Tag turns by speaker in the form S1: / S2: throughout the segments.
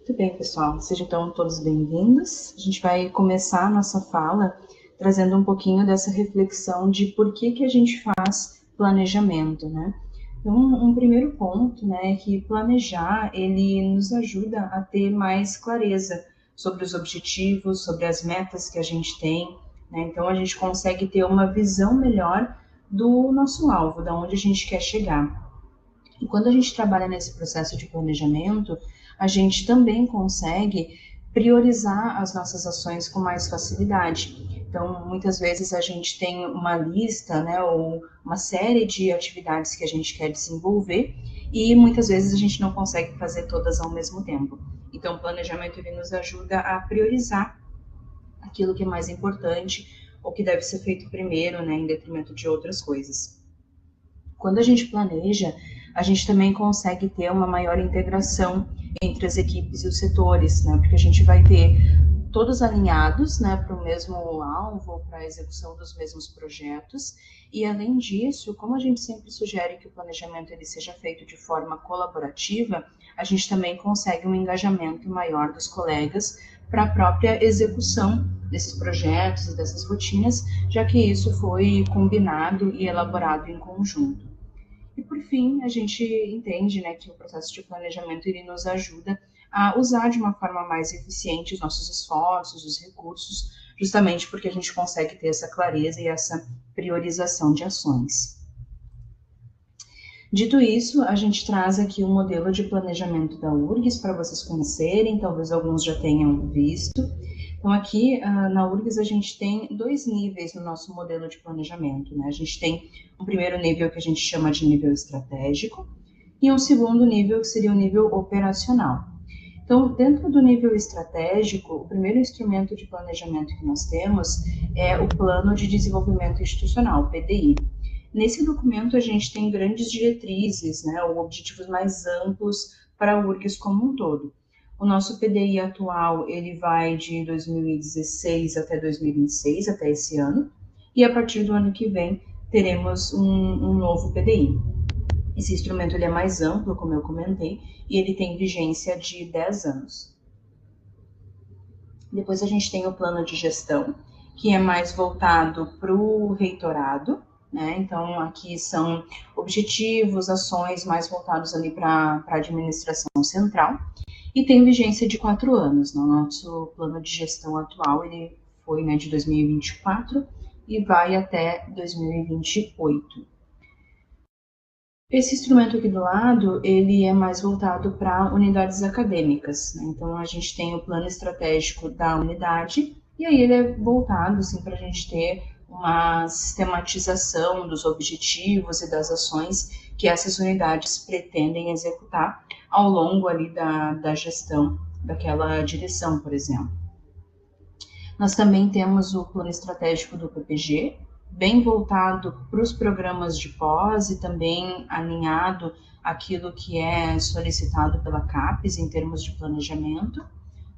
S1: Muito bem, pessoal. Sejam então todos bem-vindos. A gente vai começar a nossa fala trazendo um pouquinho dessa reflexão de por que a gente faz planejamento, né? Então, um primeiro ponto, né, é que planejar, ele nos ajuda a ter mais clareza sobre os objetivos, sobre as metas que a gente tem, né? Então, a gente consegue ter uma visão melhor do nosso alvo, da onde a gente quer chegar. E quando a gente trabalha nesse processo de planejamento, a gente também consegue priorizar as nossas ações com mais facilidade. Então, muitas vezes a gente tem uma lista, né, ou uma série de atividades que a gente quer desenvolver e muitas vezes a gente não consegue fazer todas ao mesmo tempo. Então, o planejamento ele nos ajuda a priorizar aquilo que é mais importante ou que deve ser feito primeiro, né, em detrimento de outras coisas. Quando a gente planeja, a gente também consegue ter uma maior integração entre as equipes e os setores, né? Porque a gente vai ter todos alinhados, né, para o mesmo alvo, para a execução dos mesmos projetos. E além disso, como a gente sempre sugere que o planejamento ele seja feito de forma colaborativa, a gente também consegue um engajamento maior dos colegas para a própria execução desses projetos e dessas rotinas, já que isso foi combinado e elaborado em conjunto. E por fim, a gente entende, né, que o processo de planejamento ele nos ajuda a usar de uma forma mais eficiente os nossos esforços, os recursos, justamente porque a gente consegue ter essa clareza e essa priorização de ações. Dito isso, a gente traz aqui um modelo de planejamento da URGS para vocês conhecerem, talvez alguns já tenham visto. Então, aqui na URGS a gente tem dois níveis no nosso modelo de planejamento, né? A gente tem um primeiro nível que a gente chama de nível estratégico e um segundo nível que seria o nível operacional. Então, dentro do nível estratégico, o primeiro instrumento de planejamento que nós temos é o Plano de Desenvolvimento Institucional, PDI. Nesse documento, a gente tem grandes diretrizes, né, ou objetivos mais amplos para a URGS como um todo. O nosso PDI atual, ele vai de 2016 até 2026, até esse ano, e a partir do ano que vem, teremos um novo PDI. Esse instrumento ele é mais amplo, como eu comentei, e ele tem vigência de 10 anos. Depois a gente tem o plano de gestão, que é mais voltado para o reitorado, né? Então, aqui são objetivos, ações mais voltados ali para a administração central, e tem vigência de 4 anos. No nosso plano de gestão atual, ele foi, né, de 2024 e vai até 2028. Esse instrumento aqui do lado, ele é mais voltado para unidades acadêmicas, né? Então, a gente tem o plano estratégico da unidade, e aí ele é voltado assim, para a gente ter uma sistematização dos objetivos e das ações que essas unidades pretendem executar ao longo ali da gestão daquela direção, por exemplo. Nós também temos o plano estratégico do PPG, bem voltado para os programas de pós e também alinhado àquilo que é solicitado pela CAPES em termos de planejamento,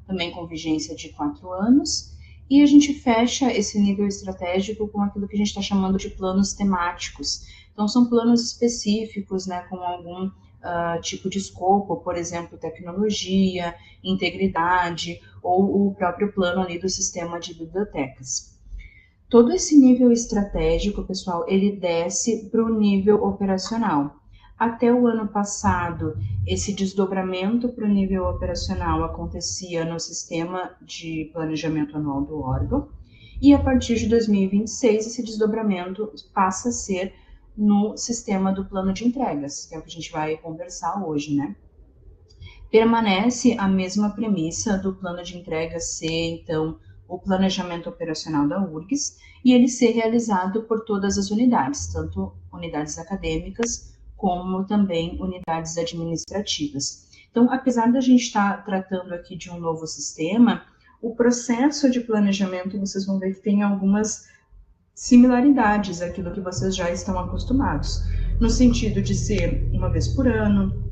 S1: também com vigência de 4 anos. E a gente fecha esse nível estratégico com aquilo que a gente está chamando de planos temáticos. Então, são planos específicos, né, com algum tipo de escopo, por exemplo, tecnologia, integridade, ou o próprio plano ali do sistema de bibliotecas. Todo esse nível estratégico, pessoal, ele desce para o nível operacional. Até o ano passado, esse desdobramento para o nível operacional acontecia no sistema de planejamento anual do órgão, e a partir de 2026, esse desdobramento passa a ser no sistema do plano de entregas, que é o que a gente vai conversar hoje, né? Permanece a mesma premissa do plano de entrega ser, então, o planejamento operacional da URGS e ele ser realizado por todas as unidades, tanto unidades acadêmicas como também unidades administrativas. Então, apesar da gente estar tratando aqui de um novo sistema, o processo de planejamento, vocês vão ver que tem algumas similaridades àquilo que vocês já estão acostumados, no sentido de ser uma vez por ano,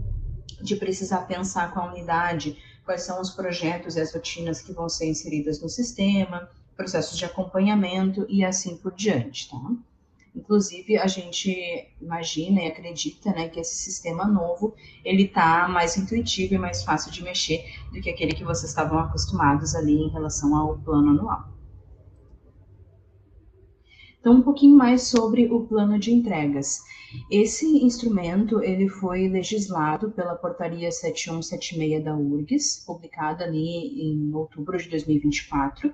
S1: de precisar pensar com a unidade quais são os projetos e as rotinas que vão ser inseridas no sistema, processos de acompanhamento e assim por diante, tá? Inclusive, a gente imagina e acredita, né, que esse sistema novo, ele está mais intuitivo e mais fácil de mexer do que aquele que vocês estavam acostumados ali em relação ao plano anual. Então, um pouquinho mais sobre o plano de entregas. Esse instrumento, ele foi legislado pela portaria 7176 da URGS, publicada ali em outubro de 2024,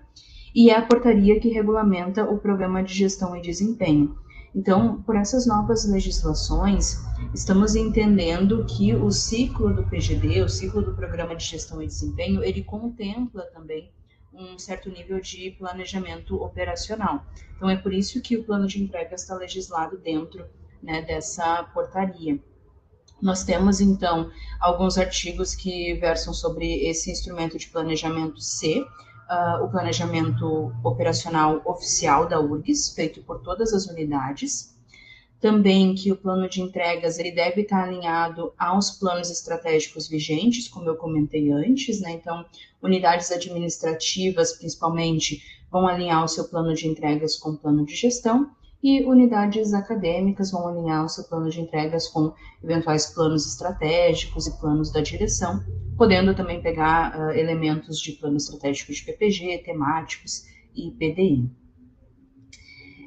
S1: e é a portaria que regulamenta o Programa de Gestão e Desempenho. Então, por essas novas legislações, estamos entendendo que o ciclo do PGD, o ciclo do Programa de Gestão e Desempenho, ele contempla também um certo nível de planejamento operacional. Então, é por isso que o plano de entregas está legislado dentro, né, dessa portaria. Nós temos, então, alguns artigos que versam sobre esse instrumento de planejamento C, o planejamento operacional oficial da URGS, feito por todas as unidades. Também que o plano de entregas ele deve estar alinhado aos planos estratégicos vigentes, como eu comentei antes, né? Então, unidades administrativas, principalmente, vão alinhar o seu plano de entregas com o plano de gestão, e unidades acadêmicas vão alinhar o seu plano de entregas com eventuais planos estratégicos e planos da direção, podendo também pegar elementos de plano estratégico de PPG, temáticos e PDI.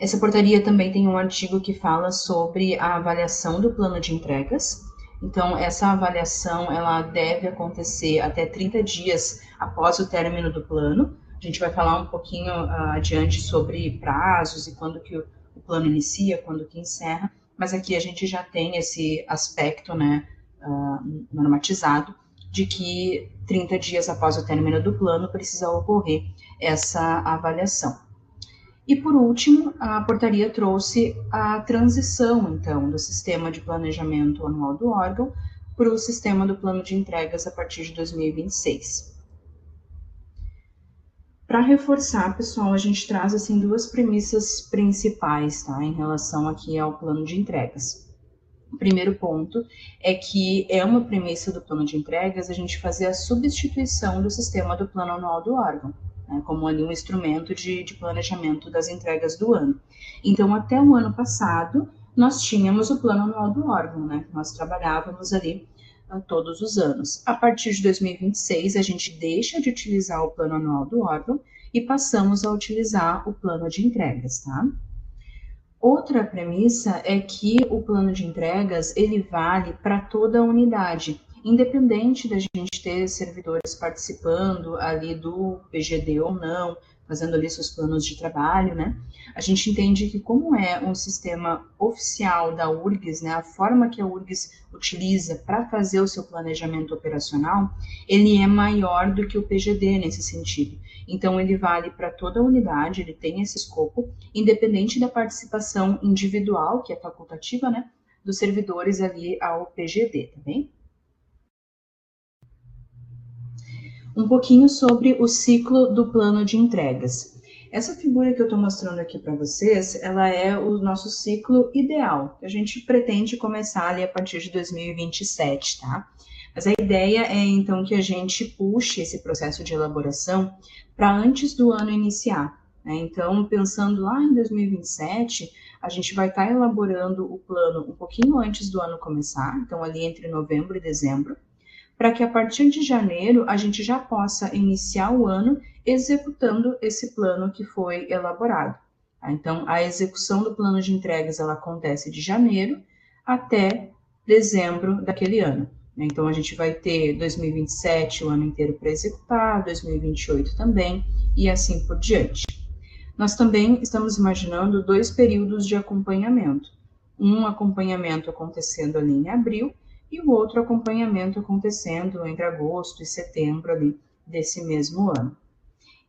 S1: Essa portaria também tem um artigo que fala sobre a avaliação do plano de entregas. Então, essa avaliação ela deve acontecer até 30 dias após o término do plano. A gente vai falar um pouquinho adiante sobre prazos e quando que o plano inicia, quando que encerra, mas aqui a gente já tem esse aspecto, né, normatizado, de que 30 dias após o término do plano precisa ocorrer essa avaliação. E, por último, a portaria trouxe a transição, então, do sistema de planejamento anual do órgão para o sistema do plano de entregas a partir de 2026. Para reforçar, pessoal, a gente traz assim duas premissas principais, tá, em relação aqui ao plano de entregas. O primeiro ponto é que é uma premissa do plano de entregas a gente fazer a substituição do sistema do plano anual do órgão, né, como ali um instrumento de planejamento das entregas do ano. Então, até o ano passado, nós tínhamos o plano anual do órgão, né, que nós trabalhávamos ali todos os anos. A partir de 2026, a gente deixa de utilizar o plano anual do órgão e passamos a utilizar o plano de entregas, tá? Outra premissa é que o plano de entregas ele vale para toda a unidade, independente da gente ter servidores participando ali do PGD ou não, fazendo ali seus planos de trabalho, né? A gente entende que como é um sistema oficial da URGS, né, a forma que a URGS utiliza para fazer o seu planejamento operacional, ele é maior do que o PGD nesse sentido. Então, ele vale para toda a unidade, ele tem esse escopo, independente da participação individual, que é facultativa, né, dos servidores ali ao PGD, tá bem? Um pouquinho sobre o ciclo do plano de entregas. Essa figura que eu estou mostrando aqui para vocês, ela é o nosso ciclo ideal, que a gente pretende começar ali a partir de 2027, tá? Mas a ideia é, então, que a gente puxe esse processo de elaboração para antes do ano iniciar, né? Então, pensando lá em 2027, a gente vai estar elaborando o plano um pouquinho antes do ano começar, então ali entre novembro e dezembro, para que a partir de janeiro a gente já possa iniciar o ano executando esse plano que foi elaborado. Tá? Então, a execução do plano de entregas ela acontece de janeiro até dezembro daquele ano. Então, a gente vai ter 2027 o ano inteiro para executar, 2028 também, e assim por diante. Nós também estamos imaginando 2 períodos de acompanhamento. Um acompanhamento acontecendo ali em abril, e o outro acompanhamento acontecendo entre agosto e setembro ali desse mesmo ano.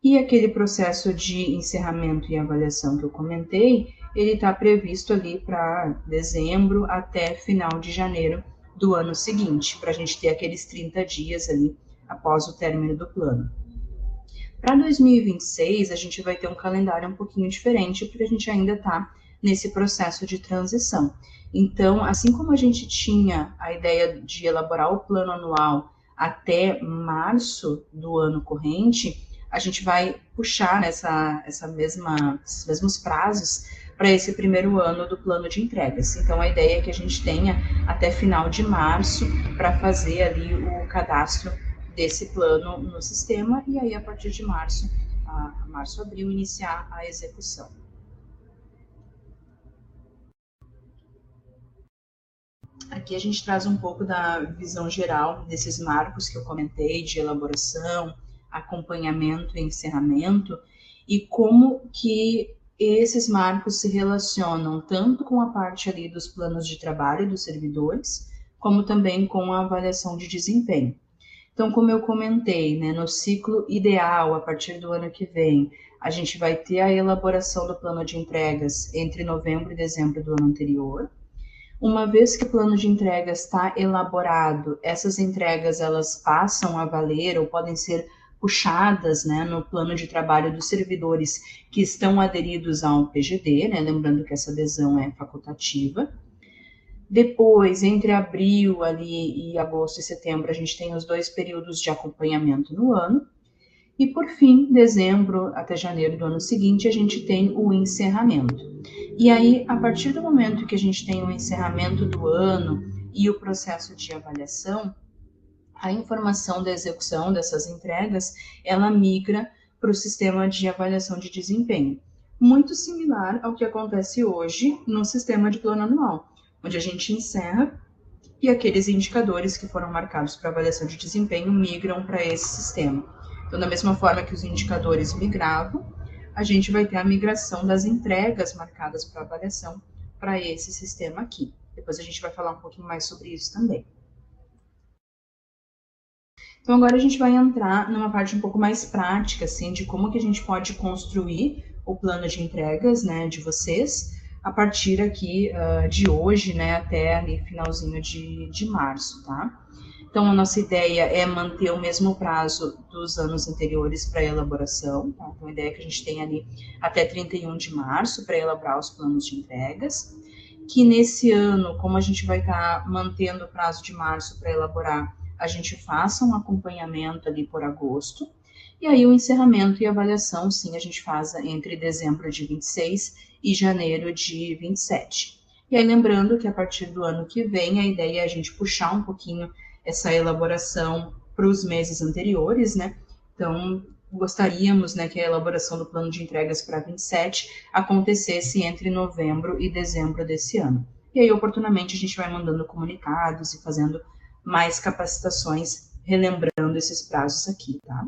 S1: E aquele processo de encerramento e avaliação que eu comentei, ele está previsto ali para dezembro até final de janeiro do ano seguinte, para a gente ter aqueles 30 dias ali após o término do plano. Para 2026, a gente vai ter um calendário um pouquinho diferente, porque a gente ainda está nesse processo de transição. Então, assim como a gente tinha a ideia de elaborar o plano anual até março do ano corrente, a gente vai puxar esses mesmos prazos para esse primeiro ano do plano de entregas. Então, a ideia é que a gente tenha até final de março para fazer ali o cadastro desse plano no sistema e aí, a partir de março, abril, iniciar a execução. Aqui a gente traz um pouco da visão geral desses marcos que eu comentei, de elaboração, acompanhamento e encerramento, e como que esses marcos se relacionam tanto com a parte ali dos planos de trabalho dos servidores, como também com a avaliação de desempenho. Então, como eu comentei, né, no ciclo ideal, a partir do ano que vem, a gente vai ter a elaboração do plano de entregas entre novembro e dezembro do ano anterior. Uma vez que o plano de entregas está elaborado, essas entregas elas passam a valer ou podem ser puxadas, né, no plano de trabalho dos servidores que estão aderidos ao PGD, né, lembrando que essa adesão é facultativa. Depois, entre abril ali e agosto e setembro, a gente tem os 2 períodos de acompanhamento no ano. E por fim, dezembro até janeiro do ano seguinte, a gente tem o encerramento. E aí, a partir do momento que a gente tem o encerramento do ano e o processo de avaliação, a informação da execução dessas entregas, ela migra para o sistema de avaliação de desempenho. Muito similar ao que acontece hoje no sistema de plano anual, onde a gente encerra e aqueles indicadores que foram marcados para avaliação de desempenho migram para esse sistema. Então, da mesma forma que os indicadores migravam, a gente vai ter a migração das entregas marcadas para avaliação para esse sistema aqui. Depois a gente vai falar um pouquinho mais sobre isso também. Então, agora a gente vai entrar numa parte um pouco mais prática, assim, de como que a gente pode construir o plano de entregas, né, de vocês, a partir aqui de hoje, né, até ali finalzinho de março, tá? Então, a nossa ideia é manter o mesmo prazo dos anos anteriores para elaboração, tá? Então, a ideia é que a gente tenha ali até 31 de março para elaborar os planos de entregas, que nesse ano, como a gente vai estar mantendo o prazo de março para elaborar, a gente faça um acompanhamento ali por agosto, e aí o encerramento e avaliação, sim, a gente faz entre dezembro de 26 e janeiro de 27. E aí lembrando que a partir do ano que vem, a ideia é a gente puxar um pouquinho essa elaboração para os meses anteriores, né? Então, gostaríamos, né, que a elaboração do plano de entregas para 27 acontecesse entre novembro e dezembro desse ano. E aí, oportunamente, a gente vai mandando comunicados e fazendo mais capacitações, relembrando esses prazos aqui, tá?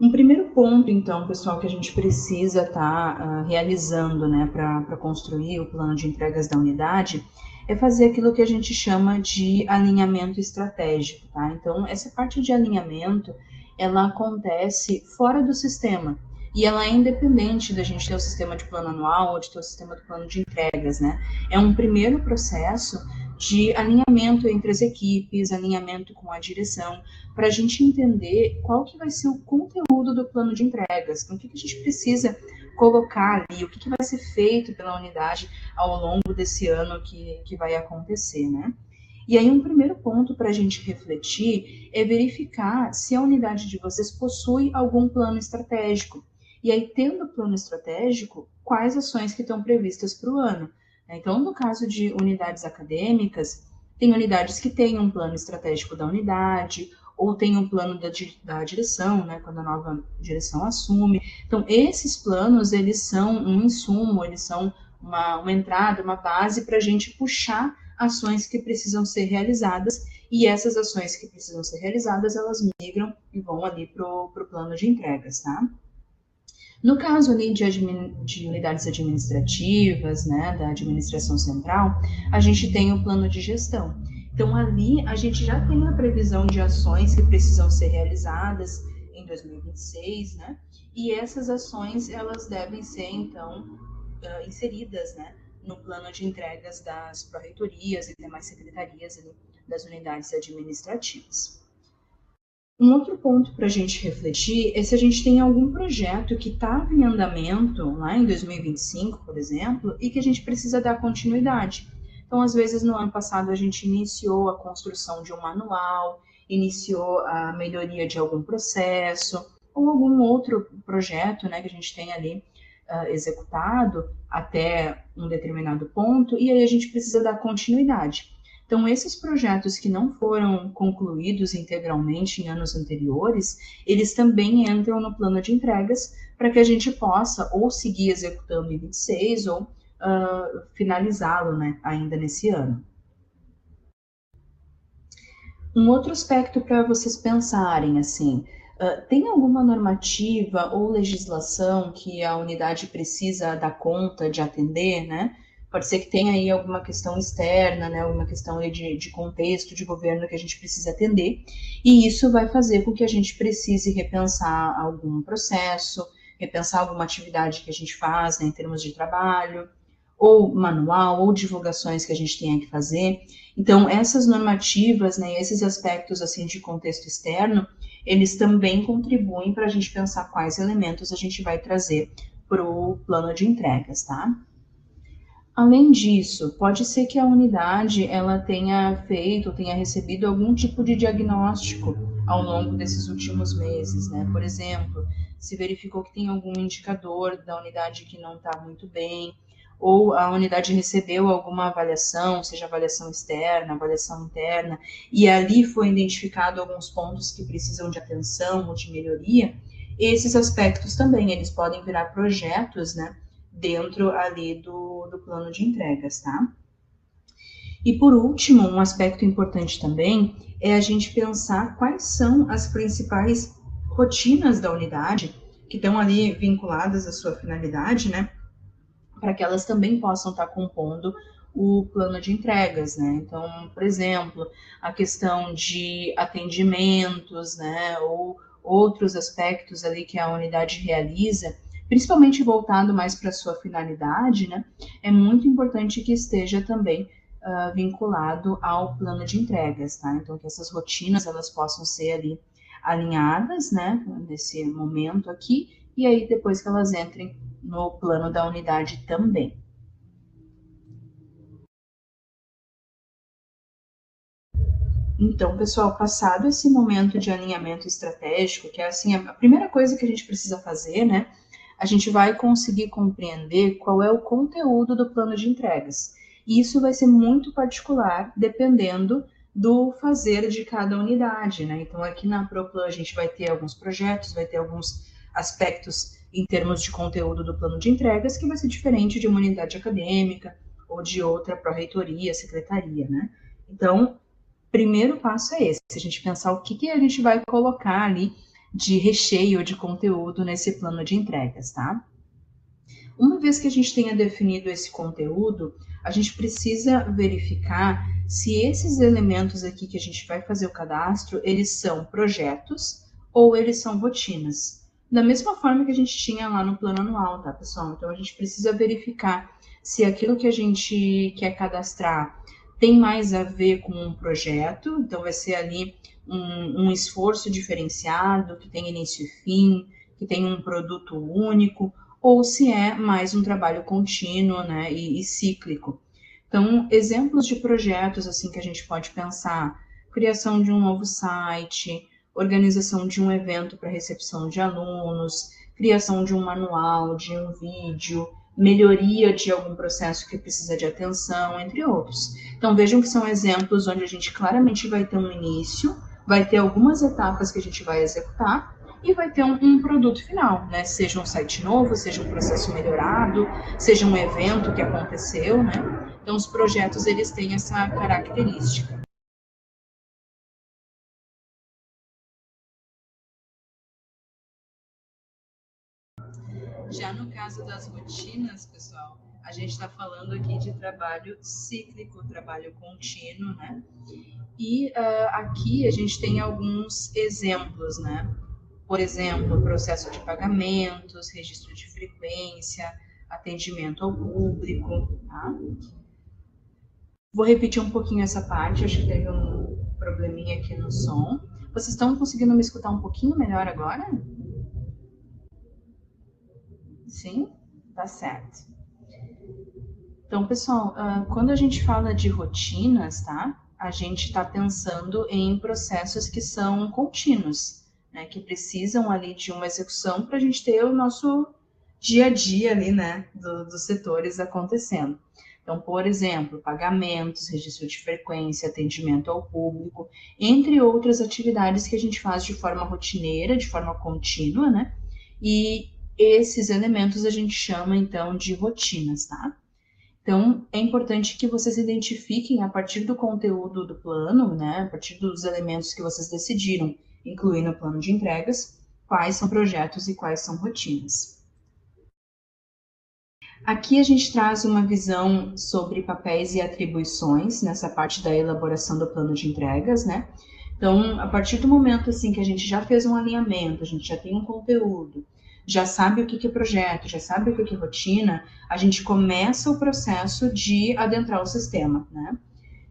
S1: Um primeiro ponto, então, pessoal, que a gente precisa estar realizando, né, para construir o plano de entregas da unidade, é fazer aquilo que a gente chama de alinhamento estratégico, tá? Então, essa parte de alinhamento, ela acontece fora do sistema, e ela é independente da gente ter o sistema de plano anual ou de ter o sistema do plano de entregas, né? É um primeiro processo de alinhamento entre as equipes, alinhamento com a direção, para a gente entender qual que vai ser o conteúdo do plano de entregas, então, o que a gente precisa colocar ali, o que vai ser feito pela unidade ao longo desse ano que vai acontecer, né? E aí, um primeiro ponto para a gente refletir é verificar se a unidade de vocês possui algum plano estratégico. E aí, tendo o plano estratégico, quais ações que estão previstas para o ano. Então, no caso de unidades acadêmicas, tem unidades que têm um plano estratégico da unidade, ou tem um plano da direção, né, quando a nova direção assume. Então, esses planos, eles são um insumo, eles são uma entrada, uma base para a gente puxar ações que precisam ser realizadas, e essas ações que precisam ser realizadas, elas migram e vão ali para o plano de entregas, tá? No caso ali de unidades administrativas, né, da administração central, a gente tem o plano de gestão. Então, ali a gente já tem a previsão de ações que precisam ser realizadas em 2026, né? E essas ações, elas devem ser, então, inseridas, né, no plano de entregas das pró-reitorias e demais secretarias ali, das unidades administrativas. Um outro ponto para a gente refletir é se a gente tem algum projeto que estava em andamento lá em 2025, por exemplo, e que a gente precisa dar continuidade. Então, às vezes, no ano passado, a gente iniciou a construção de um manual, iniciou a melhoria de algum processo, ou algum outro projeto, né, que a gente tem ali executado até um determinado ponto, e aí a gente precisa dar continuidade. Então, esses projetos que não foram concluídos integralmente em anos anteriores, eles também entram no plano de entregas para que a gente possa ou seguir executando em 26 ou finalizá-lo, né, ainda nesse ano. Um outro aspecto para vocês pensarem, assim, tem alguma normativa ou legislação que a unidade precisa dar conta de atender, né? Pode ser que tenha aí alguma questão externa, né? Alguma questão de contexto, de governo que a gente precisa atender, e isso vai fazer com que a gente precise repensar algum processo, repensar alguma atividade que a gente faz, né, em termos de trabalho, ou manual, ou divulgações que a gente tenha que fazer. Então, essas normativas, né, esses aspectos assim de contexto externo, eles também contribuem para a gente pensar quais elementos a gente vai trazer para o plano de entregas, tá? Além disso, pode ser que a unidade ela tenha feito, tenha recebido algum tipo de diagnóstico ao longo desses últimos meses, né? Por exemplo, se verificou que tem algum indicador da unidade que não está muito bem, ou a unidade recebeu alguma avaliação, seja avaliação externa, avaliação interna, e ali foi identificado alguns pontos que precisam de atenção ou de melhoria, esses aspectos também, eles podem virar projetos, né, dentro ali do plano de entregas, tá? E por último, um aspecto importante também é a gente pensar quais são as principais rotinas da unidade que estão ali vinculadas à sua finalidade, né? Para que elas também possam estar compondo o plano de entregas, né? Então, por exemplo, a questão de atendimentos, né? Ou outros aspectos ali que a unidade realiza, principalmente voltado mais para a sua finalidade, né? É muito importante que esteja também vinculado ao plano de entregas, tá? Então, que essas rotinas elas possam ser ali alinhadas, né? Nesse momento aqui, e aí depois que elas entrem no plano da unidade também. Então, pessoal, passado esse momento de alinhamento estratégico, que é assim a primeira coisa que a gente precisa fazer, né? A gente vai conseguir compreender qual é o conteúdo do plano de entregas. E isso vai ser muito particular, dependendo do fazer de cada unidade, né? Então, aqui na ProPlan a gente vai ter alguns projetos, vai ter alguns aspectos em termos de conteúdo do plano de entregas que vai ser diferente de uma unidade acadêmica ou de outra pró-reitoria, secretaria, né? Então, primeiro passo é esse, a gente pensar o que a gente vai colocar ali de recheio de conteúdo nesse plano de entregas, tá? Uma vez que a gente tenha definido esse conteúdo, a gente precisa verificar se esses elementos aqui que a gente vai fazer o cadastro, eles são projetos ou eles são rotinas. Da mesma forma que a gente tinha lá no plano anual, tá, pessoal? Então, a gente precisa verificar se aquilo que a gente quer cadastrar tem mais a ver com um projeto, então vai ser ali um esforço diferenciado, que tem início e fim, que tem um produto único, ou se é mais um trabalho contínuo, né, e cíclico. Então, exemplos de projetos assim que a gente pode pensar: criação de um novo site, organização de um evento para recepção de alunos, criação de um manual, de um vídeo, melhoria de algum processo que precisa de atenção, entre outros. Então, vejam que são exemplos onde a gente claramente vai ter um início, vai ter algumas etapas que a gente vai executar, e vai ter um produto final, né? Seja um site novo, seja um processo melhorado, seja um evento que aconteceu, né? Então, os projetos, eles têm essa característica. Já no caso das rotinas, pessoal, a gente está falando aqui de trabalho cíclico, trabalho contínuo, né? E aqui a gente tem alguns exemplos, né? Por exemplo, processo de pagamentos, registro de frequência, atendimento ao público, tá? Vou repetir um pouquinho essa parte, acho que teve um probleminha aqui no som. Vocês estão conseguindo me escutar um pouquinho melhor agora? Sim? Tá certo. Então, pessoal, quando a gente fala de rotinas, tá? A gente está pensando em processos que são contínuos, né? Que precisam ali de uma execução para a gente ter o nosso dia a dia ali, né, dos setores acontecendo. Então, por exemplo, pagamentos, registro de frequência, atendimento ao público, entre outras atividades que a gente faz de forma rotineira, de forma contínua, né? E esses elementos a gente chama então de rotinas, tá? Então, é importante que vocês identifiquem a partir do conteúdo do plano, né, a partir dos elementos que vocês decidiram incluir no plano de entregas, quais são projetos e quais são rotinas. Aqui a gente traz uma visão sobre papéis e atribuições nessa parte da elaboração do plano de entregas, né? Então, a partir do momento assim que a gente já fez um alinhamento, a gente já tem um conteúdo, já sabe o que é projeto, já sabe o que é rotina, a gente começa o processo de adentrar o sistema, né?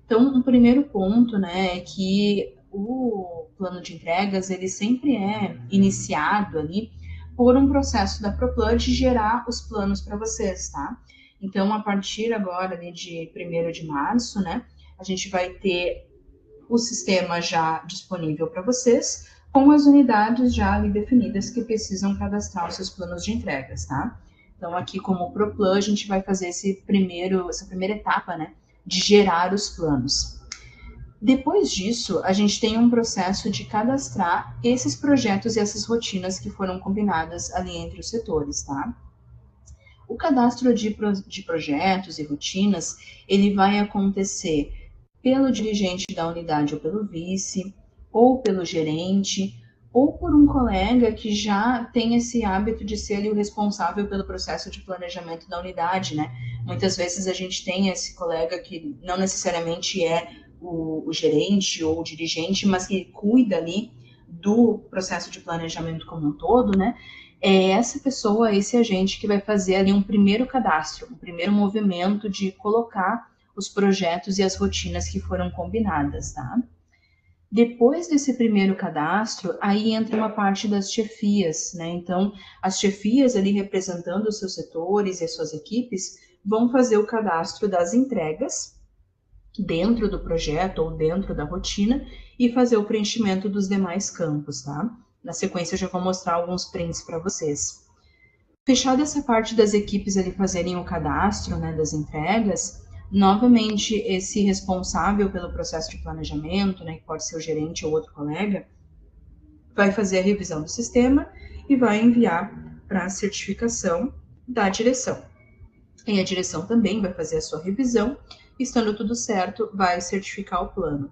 S1: Então, um primeiro ponto, né, é que o plano de entregas, ele sempre é iniciado ali por um processo da Proplan de gerar os planos para vocês, tá? Então, a partir agora ali de 1º de março, né, a gente vai ter o sistema já disponível para vocês, com as unidades já ali definidas que precisam cadastrar os seus planos de entregas, tá? Então, aqui como Proplan, a gente vai fazer essa primeira etapa, né, de gerar os planos. Depois disso, a gente tem um processo de cadastrar esses projetos e essas rotinas que foram combinadas ali entre os setores, tá? O cadastro de projetos e rotinas, ele vai acontecer pelo dirigente da unidade ou pelo vice, ou pelo gerente, ou por um colega que já tem esse hábito de ser ali o responsável pelo processo de planejamento da unidade, né? Muitas vezes a gente tem esse colega que não necessariamente é o gerente ou o dirigente, mas que cuida ali do processo de planejamento como um todo, né? É essa pessoa, esse agente que vai fazer ali um primeiro cadastro, um primeiro movimento de colocar os projetos e as rotinas que foram combinadas, tá? Depois desse primeiro cadastro, aí entra uma parte das chefias, né? Então, as chefias ali representando os seus setores e as suas equipes vão fazer o cadastro das entregas dentro do projeto ou dentro da rotina e fazer o preenchimento dos demais campos, tá? Na sequência, eu já vou mostrar alguns prints para vocês. Fechada essa parte das equipes ali fazerem o cadastro, né, das entregas, novamente esse responsável pelo processo de planejamento, né, que pode ser o gerente ou outro colega, vai fazer a revisão do sistema e vai enviar para a certificação da direção. E a direção também vai fazer a sua revisão, estando tudo certo, vai certificar o plano.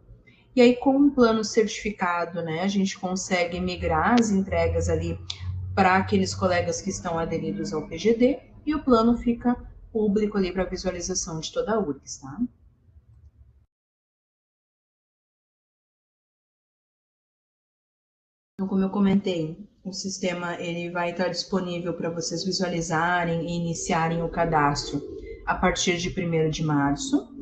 S1: E aí, com o plano certificado, né, a gente consegue migrar as entregas ali para aqueles colegas que estão aderidos ao PGD e o plano fica público ali para visualização de toda a URGS, tá? Então, como eu comentei, o sistema ele vai estar disponível para vocês visualizarem e iniciarem o cadastro a partir de 1º de março.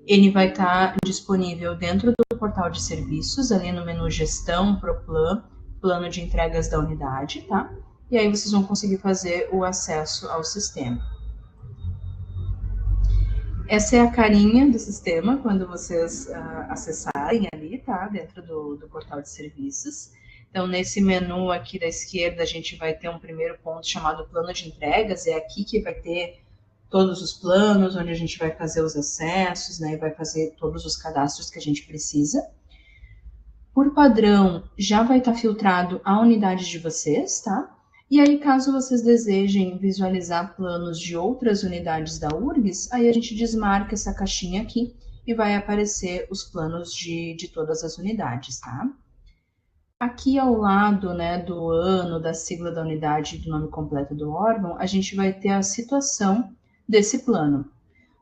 S1: Ele vai estar disponível dentro do portal de serviços, ali no menu Gestão, Proplan, Plano de Entregas da Unidade, tá? E aí vocês vão conseguir fazer o acesso ao sistema. Essa é a carinha do sistema quando vocês acessarem ali, tá? Dentro do portal de serviços. Então, nesse menu aqui da esquerda, a gente vai ter um primeiro ponto chamado Plano de Entregas. É aqui que vai ter todos os planos, onde a gente vai fazer os acessos, né? E vai fazer todos os cadastros que a gente precisa. Por padrão, já vai estar filtrado a unidade de vocês, tá? E aí, caso vocês desejem visualizar planos de outras unidades da URGS, aí a gente desmarca essa caixinha aqui e vai aparecer os planos de todas as unidades, tá? Aqui ao lado, né, do ano, da sigla da unidade e do nome completo do órgão, a gente vai ter a situação desse plano.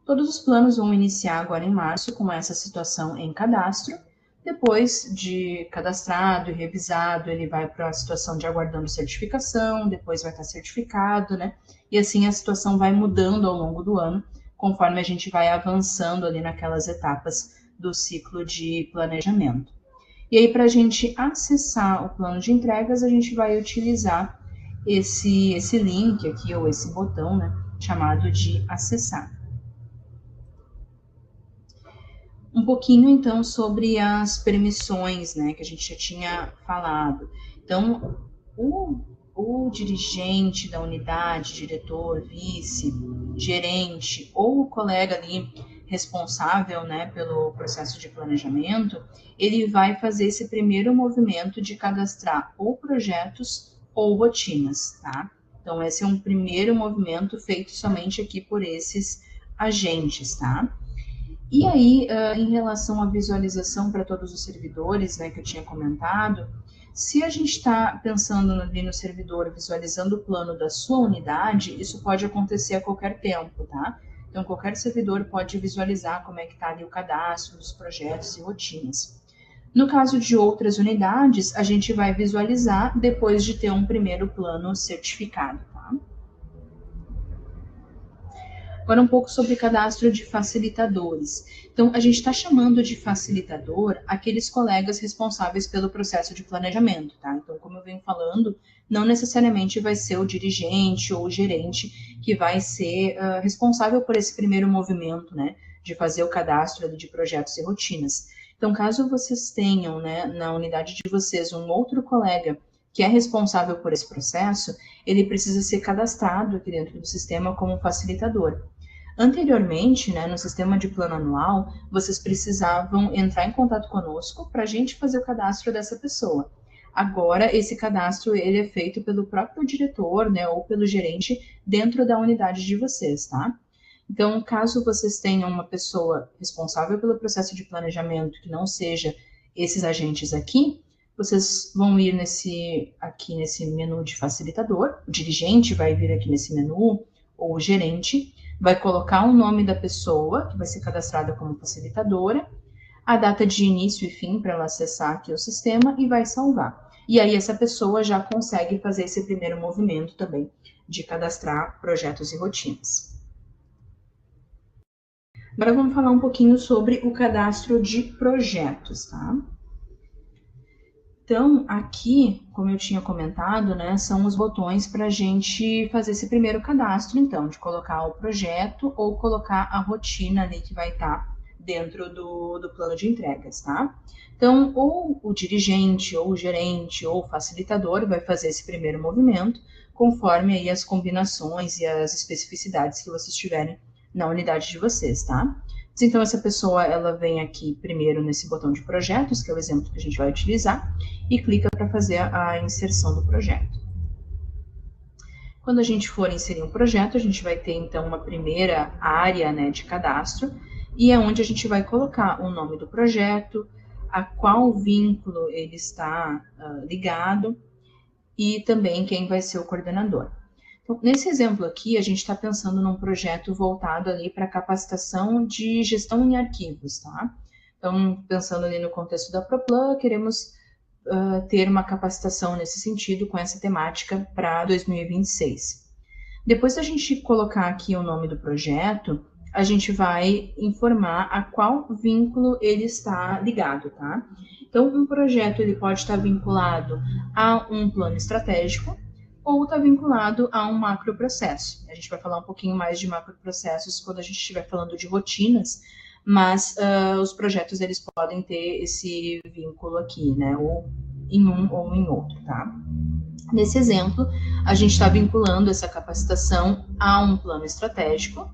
S1: Todos os planos vão iniciar agora em março com essa situação em cadastro. Depois de cadastrado e revisado, ele vai para a situação de aguardando certificação, depois vai estar certificado, né? E assim a situação vai mudando ao longo do ano, conforme a gente vai avançando ali naquelas etapas do ciclo de planejamento. E aí, para a gente acessar o plano de entregas, a gente vai utilizar esse link aqui, ou esse botão, né? Chamado de acessar. Um pouquinho, então, sobre as permissões, né, que a gente já tinha falado. Então, o o dirigente da unidade, diretor, vice, gerente ou o colega ali responsável, né, pelo processo de planejamento, ele vai fazer esse primeiro movimento de cadastrar ou projetos ou rotinas, tá? Então, esse é um primeiro movimento feito somente aqui por esses agentes, tá? E aí, em relação à visualização para todos os servidores, né, que eu tinha comentado, se a gente está pensando ali no servidor, visualizando o plano da sua unidade, isso pode acontecer a qualquer tempo, tá? Então, qualquer servidor pode visualizar como é que está ali o cadastro dos projetos e rotinas. No caso de outras unidades, a gente vai visualizar depois de ter um primeiro plano certificado, tá? Agora um pouco sobre cadastro de facilitadores. Então, a gente está chamando de facilitador aqueles colegas responsáveis pelo processo de planejamento, tá? Então, como eu venho falando, não necessariamente vai ser o dirigente ou o gerente que vai ser responsável por esse primeiro movimento, né, de fazer o cadastro ali de projetos e rotinas. Então, caso vocês tenham, né, na unidade de vocês um outro colega que é responsável por esse processo, ele precisa ser cadastrado aqui dentro do sistema como facilitador. Anteriormente, né, no sistema de plano anual, vocês precisavam entrar em contato conosco para a gente fazer o cadastro dessa pessoa. Agora, esse cadastro ele é feito pelo próprio diretor, né, ou pelo gerente dentro da unidade de vocês, tá? Então, caso vocês tenham uma pessoa responsável pelo processo de planejamento que não seja esses agentes aqui, vocês vão ir aqui nesse menu de facilitador, o dirigente vai vir aqui nesse menu, ou o gerente, vai colocar o nome da pessoa, que vai ser cadastrada como facilitadora, a data de início e fim para ela acessar aqui o sistema e vai salvar. E aí essa pessoa já consegue fazer esse primeiro movimento também de cadastrar projetos e rotinas. Agora vamos falar um pouquinho sobre o cadastro de projetos, tá? Então, aqui, como eu tinha comentado, né, são os botões para a gente fazer esse primeiro cadastro, então, de colocar o projeto ou colocar a rotina ali que vai estar dentro do plano de entregas, tá? Então, ou o dirigente, ou o gerente, ou o facilitador vai fazer esse primeiro movimento, conforme aí as combinações e as especificidades que vocês tiverem na unidade de vocês, tá? Então, essa pessoa, ela vem aqui primeiro nesse botão de projetos, que é o exemplo que a gente vai utilizar, e clica para fazer a inserção do projeto. Quando a gente for inserir um projeto, a gente vai ter, então, uma primeira área, né, de cadastro, e é onde a gente vai colocar o nome do projeto, a qual vínculo ele está ligado, e também quem vai ser o coordenador. Então, nesse exemplo aqui, a gente está pensando num projeto voltado ali para capacitação de gestão em arquivos, tá? Então, pensando ali no contexto da ProPlan, queremos ter uma capacitação nesse sentido, com essa temática para 2026. Depois da gente colocar aqui o nome do projeto, a gente vai informar a qual vínculo ele está ligado, tá? Então, um projeto ele pode estar vinculado a um plano estratégico, ou está vinculado a um macroprocesso. A gente vai falar um pouquinho mais de macroprocessos quando a gente estiver falando de rotinas, mas os projetos eles podem ter esse vínculo aqui, né? Ou em um ou em outro, tá? Nesse exemplo, a gente está vinculando essa capacitação a um plano estratégico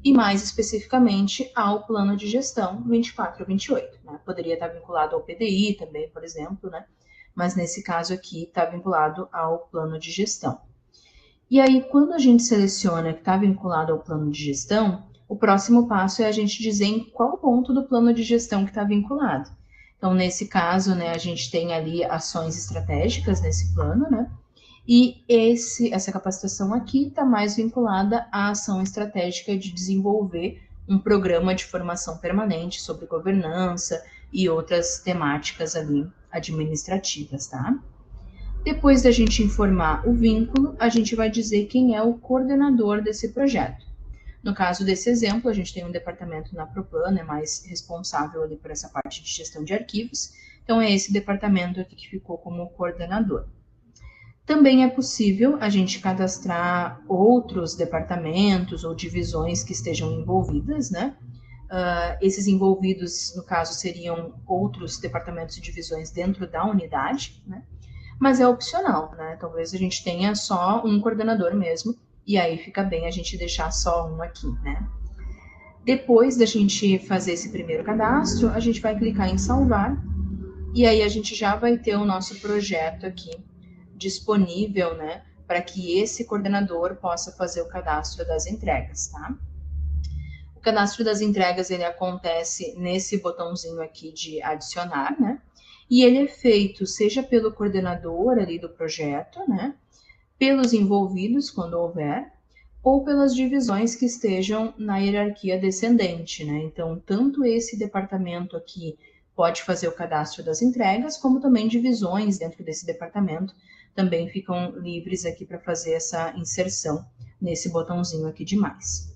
S1: e, mais especificamente, ao plano de gestão 24-28. Né? Poderia estar vinculado ao PDI também, por exemplo, né? Mas nesse caso aqui está vinculado ao plano de gestão. E aí, quando a gente seleciona que está vinculado ao plano de gestão, o próximo passo é a gente dizer em qual ponto do plano de gestão que está vinculado. Então, nesse caso, né, a gente tem ali ações estratégicas nesse plano, né? E essa capacitação aqui está mais vinculada à ação estratégica de desenvolver um programa de formação permanente sobre governança e outras temáticas ali administrativas, tá? Depois da gente informar o vínculo, a gente vai dizer quem é o coordenador desse projeto. No caso desse exemplo, a gente tem um departamento na ProPlan, é mais responsável ali por essa parte de gestão de arquivos, então é esse departamento aqui que ficou como coordenador. Também é possível a gente cadastrar outros departamentos ou divisões que estejam envolvidas, né? Esses envolvidos, no caso, seriam outros departamentos e divisões dentro da unidade, né? mas é opcional, né? Talvez a gente tenha só um coordenador mesmo, e aí fica bem a gente deixar só um aqui, né? Depois da gente fazer esse primeiro cadastro, a gente vai clicar em salvar, e aí a gente já vai ter o nosso projeto aqui disponível, né, para que esse coordenador possa fazer o cadastro das entregas, tá? O cadastro das entregas, ele acontece nesse botãozinho aqui de adicionar, né? E ele é feito seja pelo coordenador ali do projeto, né? Pelos envolvidos, quando houver, ou pelas divisões que estejam na hierarquia descendente, né? Então, tanto esse departamento aqui pode fazer o cadastro das entregas, como também divisões dentro desse departamento também ficam livres aqui para fazer essa inserção nesse botãozinho aqui de mais.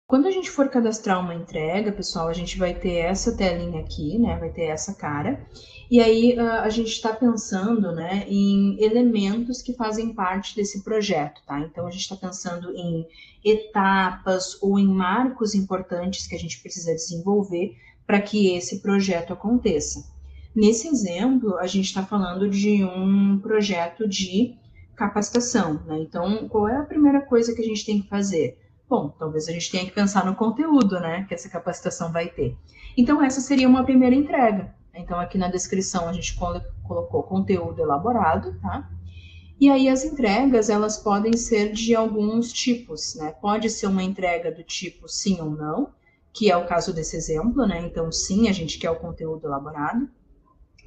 S1: Quando a gente for cadastrar uma entrega, pessoal, a gente vai ter essa telinha aqui, né? Vai ter essa cara. E aí a gente está pensando, né, em elementos que fazem parte desse projeto, tá? Então a gente está pensando em etapas ou em marcos importantes que a gente precisa desenvolver para que esse projeto aconteça. Nesse exemplo, a gente está falando de um projeto de capacitação, né? Então, qual é a primeira coisa que a gente tem que fazer? Bom, talvez a gente tenha que pensar no conteúdo, né, que essa capacitação vai ter. Então, essa seria uma primeira entrega. Então, aqui na descrição a gente colocou conteúdo elaborado, tá? E aí as entregas, elas podem ser de alguns tipos, né? Pode ser uma entrega do tipo sim ou não, que é o caso desse exemplo, né? Então, sim, a gente quer o conteúdo elaborado.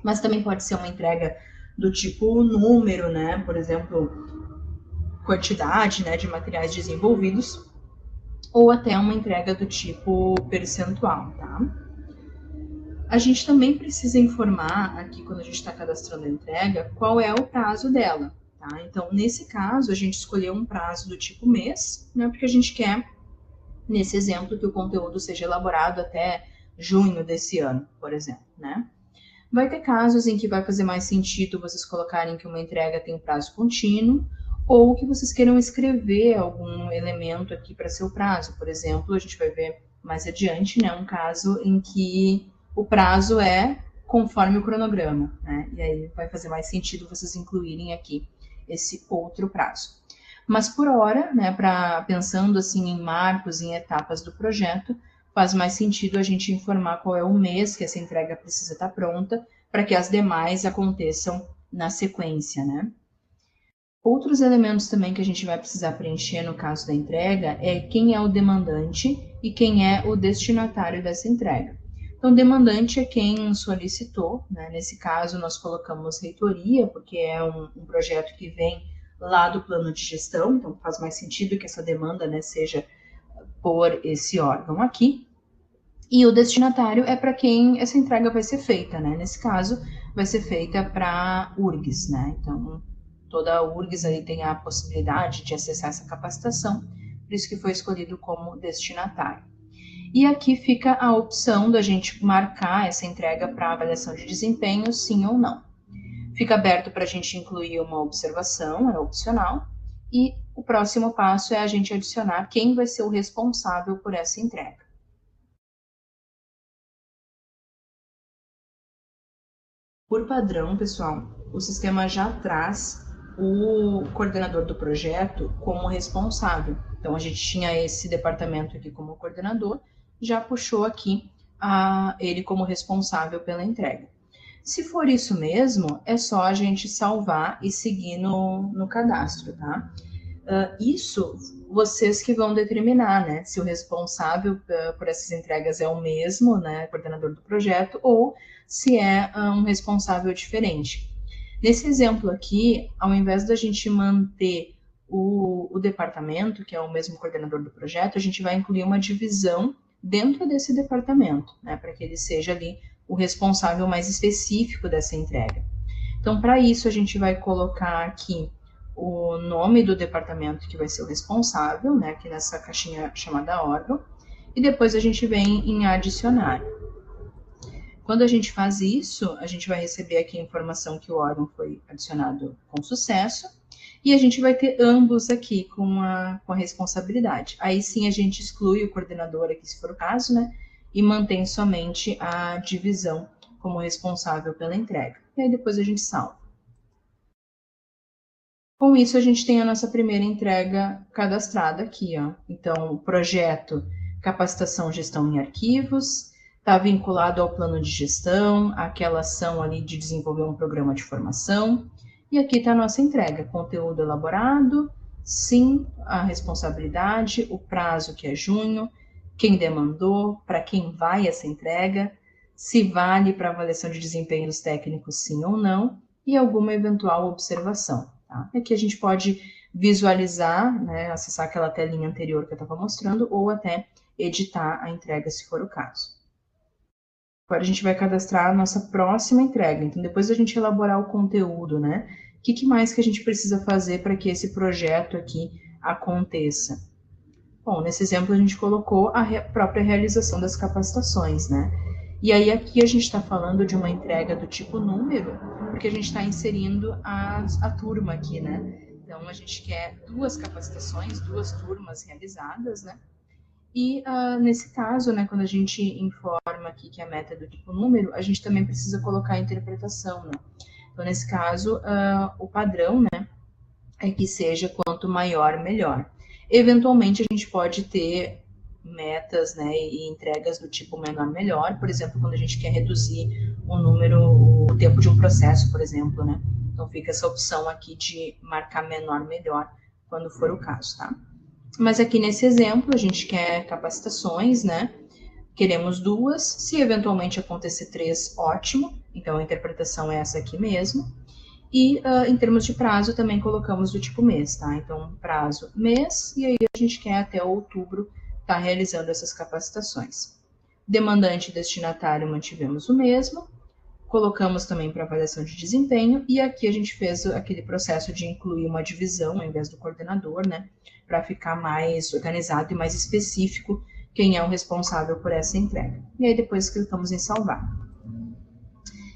S1: Mas também pode ser uma entrega do tipo número, né? Por exemplo, quantidade, né, de materiais desenvolvidos, ou até uma entrega do tipo percentual, tá? A gente também precisa informar aqui, quando a gente está cadastrando a entrega, qual é o prazo dela, tá? Então, nesse caso, a gente escolheu um prazo do tipo mês, né? Porque a gente quer, nesse exemplo, que o conteúdo seja elaborado até junho desse ano, por exemplo, né? Vai ter casos em que vai fazer mais sentido vocês colocarem que uma entrega tem prazo contínuo, ou que vocês queiram escrever algum elemento aqui para seu prazo. Por exemplo, a gente vai ver mais adiante, né, um caso em que o prazo é conforme o cronograma, né? E aí vai fazer mais sentido vocês incluírem aqui esse outro prazo. Mas por hora, né, pensando assim em marcos, em etapas do projeto, faz mais sentido a gente informar qual é o mês que essa entrega precisa estar pronta, para que as demais aconteçam na sequência, né? Outros elementos também que a gente vai precisar preencher no caso da entrega é quem é o demandante e quem é o destinatário dessa entrega. Então, demandante é quem solicitou, né? Nesse caso, nós colocamos reitoria, porque é um projeto que vem lá do plano de gestão, então faz mais sentido que essa demanda, né, seja por esse órgão aqui. E o destinatário é para quem essa entrega vai ser feita, né? Nesse caso, vai ser feita para URGS, né? Então, toda a URGS aí tem a possibilidade de acessar essa capacitação, por isso que foi escolhido como destinatário. E aqui fica a opção da gente marcar essa entrega para avaliação de desempenho, sim ou não. Fica aberto para a gente incluir uma observação, é opcional, e o próximo passo é a gente adicionar quem vai ser o responsável por essa entrega. Por padrão, pessoal, o sistema já traz o coordenador do projeto como responsável. Então, a gente tinha esse departamento aqui como coordenador, já puxou aqui ele como responsável pela entrega. Se for isso mesmo, é só a gente salvar e seguir no cadastro, tá? Isso vocês que vão determinar, né? Se o responsável por essas entregas é o mesmo, né? Coordenador do projeto, ou se é um responsável diferente. Nesse exemplo aqui, ao invés da gente manter o departamento, que é o mesmo coordenador do projeto, a gente vai incluir uma divisão dentro desse departamento, né? Para que ele seja ali o responsável mais específico dessa entrega. Então, para isso, a gente vai colocar aqui o nome do departamento que vai ser o responsável, né, aqui nessa caixinha chamada órgão, e depois a gente vem em adicionar. Quando a gente faz isso, a gente vai receber aqui a informação que o órgão foi adicionado com sucesso, e a gente vai ter ambos aqui com a responsabilidade. Aí sim a gente exclui o coordenador aqui, se for o caso, né, e mantém somente a divisão como responsável pela entrega. E aí depois a gente salva. Com isso, a gente tem a nossa primeira entrega cadastrada aqui, ó. Então, o projeto Capacitação Gestão em Arquivos, está vinculado ao plano de gestão, aquela ação ali de desenvolver um programa de formação. E aqui está a nossa entrega, conteúdo elaborado, sim, a responsabilidade, o prazo que é junho, quem demandou, para quem vai essa entrega, se vale para avaliação de desempenho dos técnicos, sim ou não, e alguma eventual observação. Tá? Aqui a gente pode visualizar, né, acessar aquela telinha anterior que eu estava mostrando, ou até editar a entrega, se for o caso. Agora a gente vai cadastrar a nossa próxima entrega. Então, depois da gente elaborar o conteúdo, né, o que mais que a gente precisa fazer para que esse projeto aqui aconteça? Bom, nesse exemplo a gente colocou a própria realização das capacitações, né? E aí aqui a gente está falando de uma entrega do tipo número, porque a gente está inserindo a turma aqui, né? Então a gente quer 2 capacitações, 2 turmas realizadas, né? E nesse caso, né, quando a gente informa aqui que a meta é do tipo número, a gente também precisa colocar a interpretação, né? Então nesse caso, o padrão, né, é que seja quanto maior, melhor. Eventualmente, a gente pode ter metas, né, e entregas do tipo menor, melhor, por exemplo, quando a gente quer reduzir o tempo de um processo, por exemplo, né? Então, fica essa opção aqui de marcar menor, melhor, quando for o caso, tá? Mas aqui nesse exemplo, a gente quer capacitações, né? Queremos 2, se eventualmente acontecer 3, ótimo, então a interpretação é essa aqui mesmo. E em termos de prazo, também colocamos do tipo mês, tá? Então, prazo mês, e aí a gente quer até outubro estar realizando essas capacitações. Demandante e destinatário mantivemos o mesmo, colocamos também para avaliação de desempenho, e aqui a gente fez aquele processo de incluir uma divisão ao invés do coordenador, né? Para ficar mais organizado e mais específico quem é o responsável por essa entrega. E aí depois clicamos em salvar.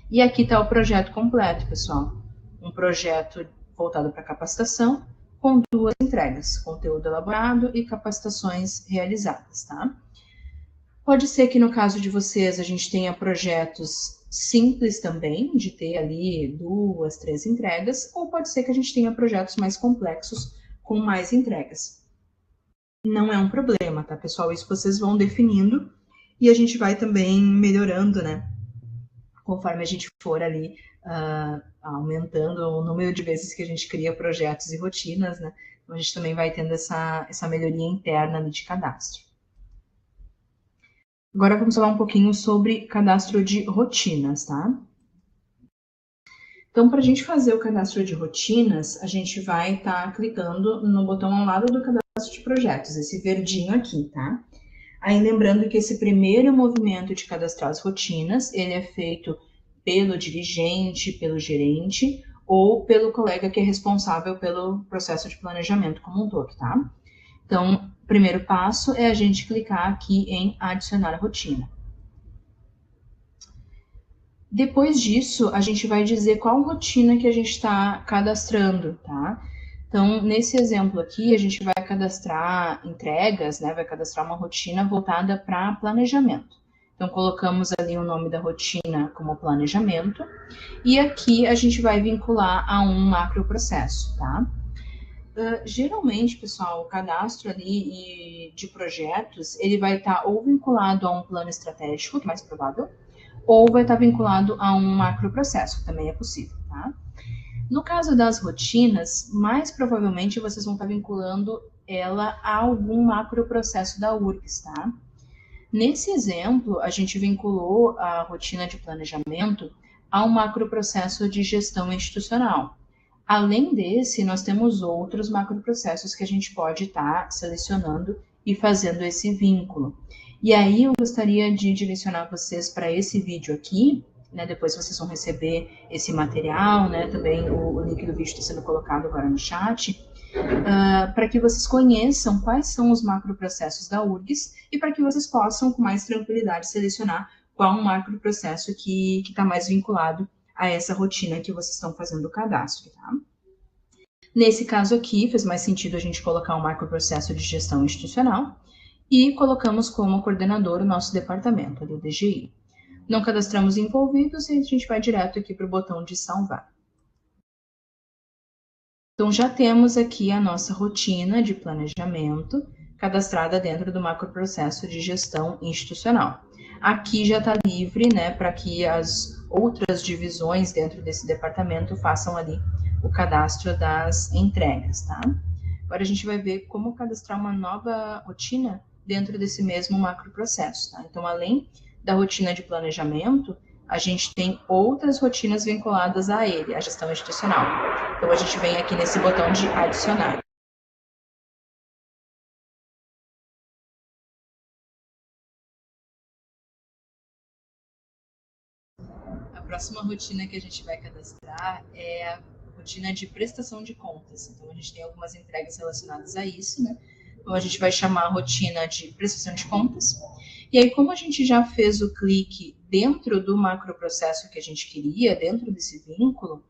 S1: E aqui está o projeto completo, pessoal. Um projeto voltado para capacitação, com 2 entregas, conteúdo elaborado e capacitações realizadas, tá? Pode ser que no caso de vocês a gente tenha projetos simples também, de ter ali 2, 3 entregas, ou pode ser que a gente tenha projetos mais complexos com mais entregas. Não é um problema, tá, pessoal? Isso vocês vão definindo e a gente vai também melhorando, né? Conforme a gente for ali aumentando o número de vezes que a gente cria projetos e rotinas, né? Então, a gente também vai tendo essa melhoria interna de cadastro. Agora vamos falar um pouquinho sobre cadastro de rotinas, tá? Então, para a gente fazer o cadastro de rotinas, a gente vai estar clicando no botão ao lado do cadastro de projetos, esse verdinho aqui, tá? Aí, lembrando que esse primeiro movimento de cadastrar as rotinas, ele é feito pelo dirigente, pelo gerente ou pelo colega que é responsável pelo processo de planejamento como um todo, tá? Então, o primeiro passo é a gente clicar aqui em adicionar a rotina. Depois disso, a gente vai dizer qual rotina que a gente está cadastrando, tá? Então, nesse exemplo aqui, a gente vai cadastrar entregas, né? Vai cadastrar uma rotina voltada para planejamento. Então, colocamos ali o nome da rotina como planejamento. E aqui a gente vai vincular a um macroprocesso, tá? Geralmente, pessoal, o cadastro ali de projetos, ele vai estar ou vinculado a um plano estratégico, que é mais provável, ou vai estar vinculado a um macroprocesso, que também é possível, tá? No caso das rotinas, mais provavelmente vocês vão estar vinculando ela a algum macroprocesso da URGS, tá? Nesse exemplo, a gente vinculou a rotina de planejamento a um macroprocesso de gestão institucional. Além desse, nós temos outros macroprocessos que a gente pode estar selecionando e fazendo esse vínculo. E aí eu gostaria de direcionar vocês para esse vídeo aqui, né? Depois vocês vão receber esse material, né? Também o link do vídeo está sendo colocado agora no chat, para que vocês conheçam quais são os macroprocessos da URGS e para que vocês possam, com mais tranquilidade, selecionar qual um macroprocesso que está mais vinculado a essa rotina que vocês estão fazendo o cadastro, tá? Nesse caso aqui, fez mais sentido a gente colocar um macroprocesso de gestão institucional e colocamos como coordenador o nosso departamento, ali, o DGI. Não cadastramos envolvidos e a gente vai direto aqui para o botão de salvar. Então, já temos aqui a nossa rotina de planejamento cadastrada dentro do macroprocesso de gestão institucional. Aqui já está livre, né, para que as outras divisões dentro desse departamento façam ali o cadastro das entregas, tá? Agora a gente vai ver como cadastrar uma nova rotina dentro desse mesmo macroprocesso, tá? Então, além da rotina de planejamento, a gente tem outras rotinas vinculadas a ele, a gestão institucional. Então, a gente vem aqui nesse botão de adicionar. A próxima rotina que a gente vai cadastrar é a rotina de prestação de contas. Então, a gente tem algumas entregas relacionadas a isso, né? Então, a gente vai chamar a rotina de prestação de contas. E aí, como a gente já fez o clique dentro do macroprocesso que a gente queria, dentro desse vínculo,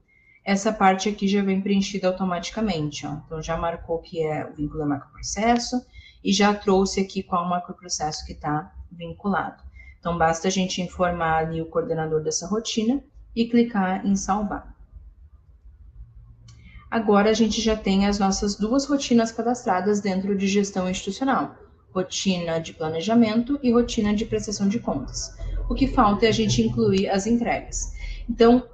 S1: essa parte aqui já vem preenchida automaticamente, ó. Então, já marcou que o vínculo é macroprocesso e já trouxe aqui qual o macroprocesso que está vinculado. Então, basta a gente informar ali o coordenador dessa rotina e clicar em salvar. Agora, a gente já tem as nossas duas rotinas cadastradas dentro de gestão institucional. Rotina de planejamento e rotina de prestação de contas. O que falta é a gente incluir as entregas. Então,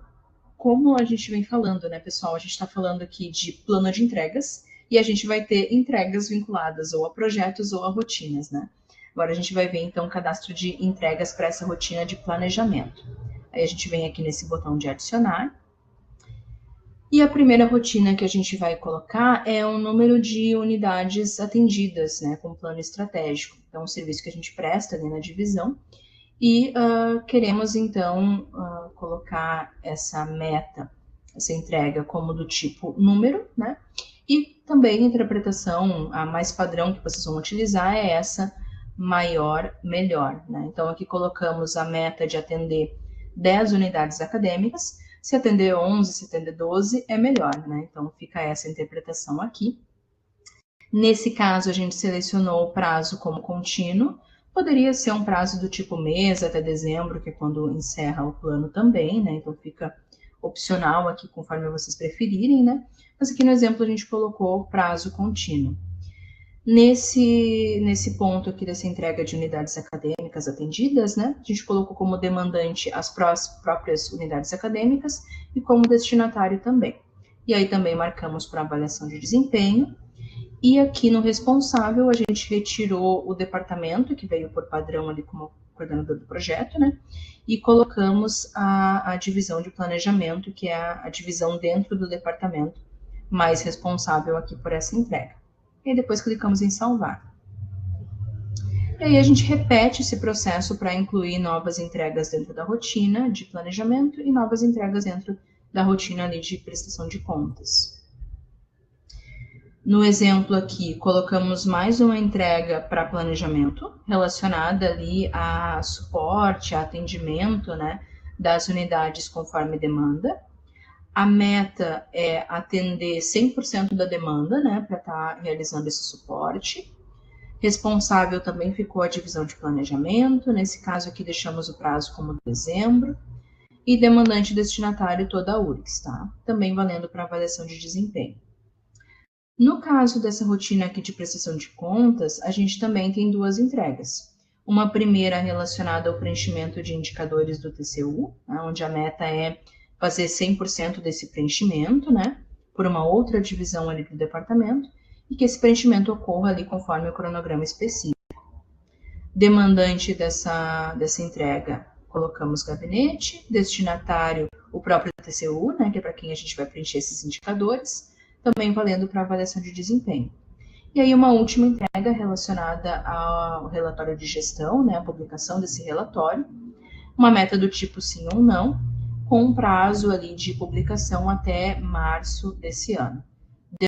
S1: como a gente vem falando, né, pessoal? A gente está falando aqui de plano de entregas e a gente vai ter entregas vinculadas ou a projetos ou a rotinas, né? Agora a gente vai ver, então, o cadastro de entregas para essa rotina de planejamento. Aí a gente vem aqui nesse botão de adicionar. E a primeira rotina que a gente vai colocar é o número de unidades atendidas, né, com plano estratégico. Então, o serviço que a gente presta ali na divisão. E queremos, então, colocar essa meta, essa entrega como do tipo número, né? E também a interpretação, a mais padrão que vocês vão utilizar é essa maior, melhor, né? Então, aqui colocamos a meta de atender 10 unidades acadêmicas. Se atender 11, se atender 12, é melhor, né? Então, fica essa interpretação aqui. Nesse caso, a gente selecionou o prazo como contínuo. Poderia ser um prazo do tipo mês até dezembro, que é quando encerra o plano também, né? Então fica opcional aqui conforme vocês preferirem, né? Mas aqui no exemplo a gente colocou prazo contínuo. Nesse ponto aqui dessa entrega de unidades acadêmicas atendidas, né? A gente colocou como demandante as próprias unidades acadêmicas e como destinatário também. E aí também marcamos para avaliação de desempenho. E aqui no responsável, a gente retirou o departamento, que veio por padrão ali como coordenador do projeto, né? E colocamos a divisão de planejamento, que é a divisão dentro do departamento mais responsável aqui por essa entrega. E depois clicamos em salvar. E aí a gente repete esse processo para incluir novas entregas dentro da rotina de planejamento e novas entregas dentro da rotina ali de prestação de contas. No exemplo aqui, colocamos mais uma entrega para planejamento, relacionada ali a suporte, a atendimento, né, das unidades conforme demanda. A meta é atender 100% da demanda, né, para estar realizando esse suporte. Responsável também ficou a divisão de planejamento, nesse caso aqui deixamos o prazo como dezembro. E demandante destinatário toda a URGS, tá? Também valendo para avaliação de desempenho. No caso dessa rotina aqui de prestação de contas, a gente também tem duas entregas. Uma primeira relacionada ao preenchimento de indicadores do TCU, né, onde a meta é fazer 100% desse preenchimento, né, por uma outra divisão ali do departamento, e que esse preenchimento ocorra ali conforme o cronograma específico. Demandante dessa entrega, colocamos gabinete, destinatário, o próprio TCU, né, que é para quem a gente vai preencher esses indicadores, também valendo para avaliação de desempenho. E aí uma última entrega relacionada ao relatório de gestão, né, a publicação desse relatório, uma meta do tipo sim ou não, com um prazo ali de publicação até março desse ano.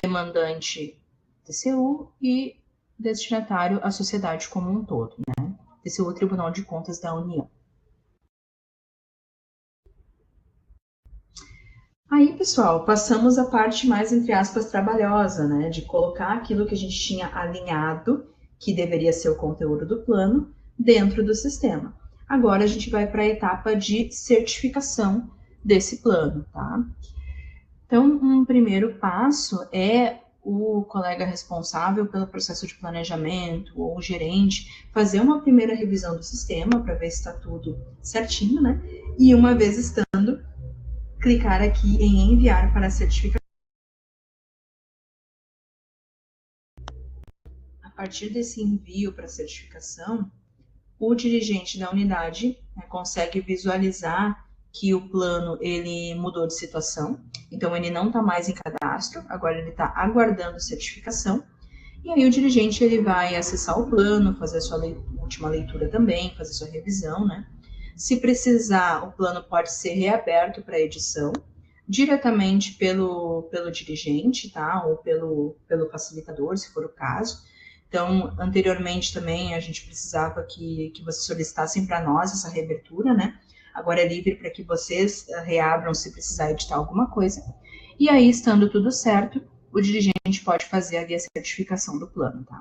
S1: Demandante TCU e destinatário a sociedade como um todo, né? TCU, Tribunal de Contas da União. Aí, pessoal, passamos a parte mais, entre aspas, trabalhosa, né? De colocar aquilo que a gente tinha alinhado, que deveria ser o conteúdo do plano, dentro do sistema. Agora a gente vai para a etapa de certificação desse plano, tá? Então, um primeiro passo é o colega responsável pelo processo de planejamento ou o gerente fazer uma primeira revisão do sistema para ver se está tudo certinho, né? E uma vez estando, clicar aqui em enviar para certificação. A partir desse envio para certificação, o dirigente da unidade, né, consegue visualizar que o plano ele mudou de situação, então ele não está mais em cadastro, agora ele está aguardando certificação, e aí o dirigente ele vai acessar o plano, fazer a sua última leitura também, fazer sua revisão, né? Se precisar, o plano pode ser reaberto para edição, diretamente pelo dirigente, tá? Ou pelo facilitador, se for o caso. Então, anteriormente também a gente precisava que vocês solicitassem para nós essa reabertura, né? Agora é livre para que vocês reabram se precisar editar alguma coisa. E aí, estando tudo certo, o dirigente pode fazer ali a certificação do plano, tá?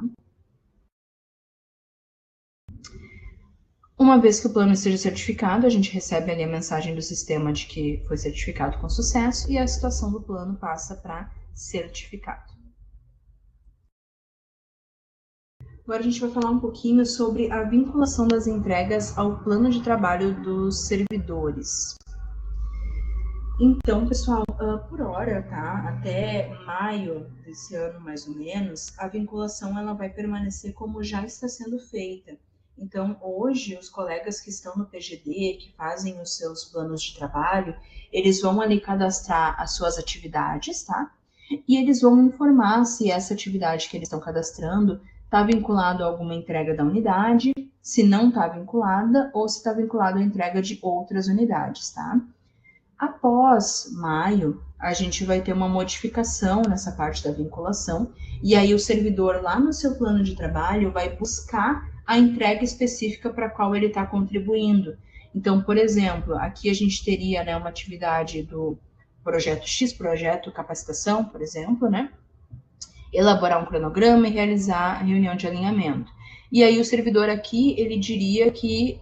S1: Uma vez que o plano esteja certificado, a gente recebe ali a mensagem do sistema de que foi certificado com sucesso e a situação do plano passa para certificado. Agora a gente vai falar um pouquinho sobre a vinculação das entregas ao plano de trabalho dos servidores. Então, pessoal, por hora, tá? Até maio desse ano, mais ou menos, a vinculação ela vai permanecer como já está sendo feita. Então, hoje, os colegas que estão no PGD, que fazem os seus planos de trabalho, eles vão ali cadastrar as suas atividades, tá? E eles vão informar se essa atividade que eles estão cadastrando está vinculado a alguma entrega da unidade, se não está vinculada, ou se está vinculado à entrega de outras unidades, tá? Após maio, a gente vai ter uma modificação nessa parte da vinculação, e aí o servidor lá no seu plano de trabalho vai buscar a entrega específica para a qual ele está contribuindo. Então, por exemplo, aqui a gente teria, né, uma atividade do projeto X, projeto capacitação, por exemplo, né? Elaborar um cronograma e realizar a reunião de alinhamento. E aí o servidor aqui, ele diria que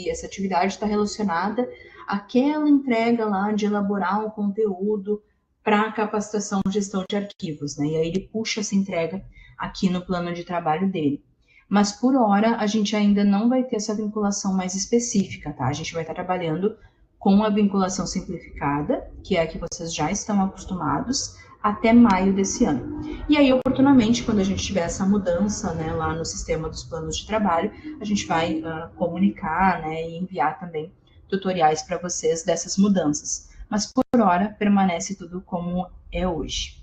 S1: essa atividade está relacionada àquela entrega lá de elaborar um conteúdo para a capacitação de gestão de arquivos, né? E aí ele puxa essa entrega aqui no plano de trabalho dele. Mas por hora a gente ainda não vai ter essa vinculação mais específica, tá? A gente vai estar trabalhando com a vinculação simplificada, que é a que vocês já estão acostumados, até maio desse ano. E aí, oportunamente, quando a gente tiver essa mudança, né, lá no sistema dos planos de trabalho, a gente vai comunicar, né, e enviar também tutoriais para vocês dessas mudanças. Mas, por hora, permanece tudo como é hoje.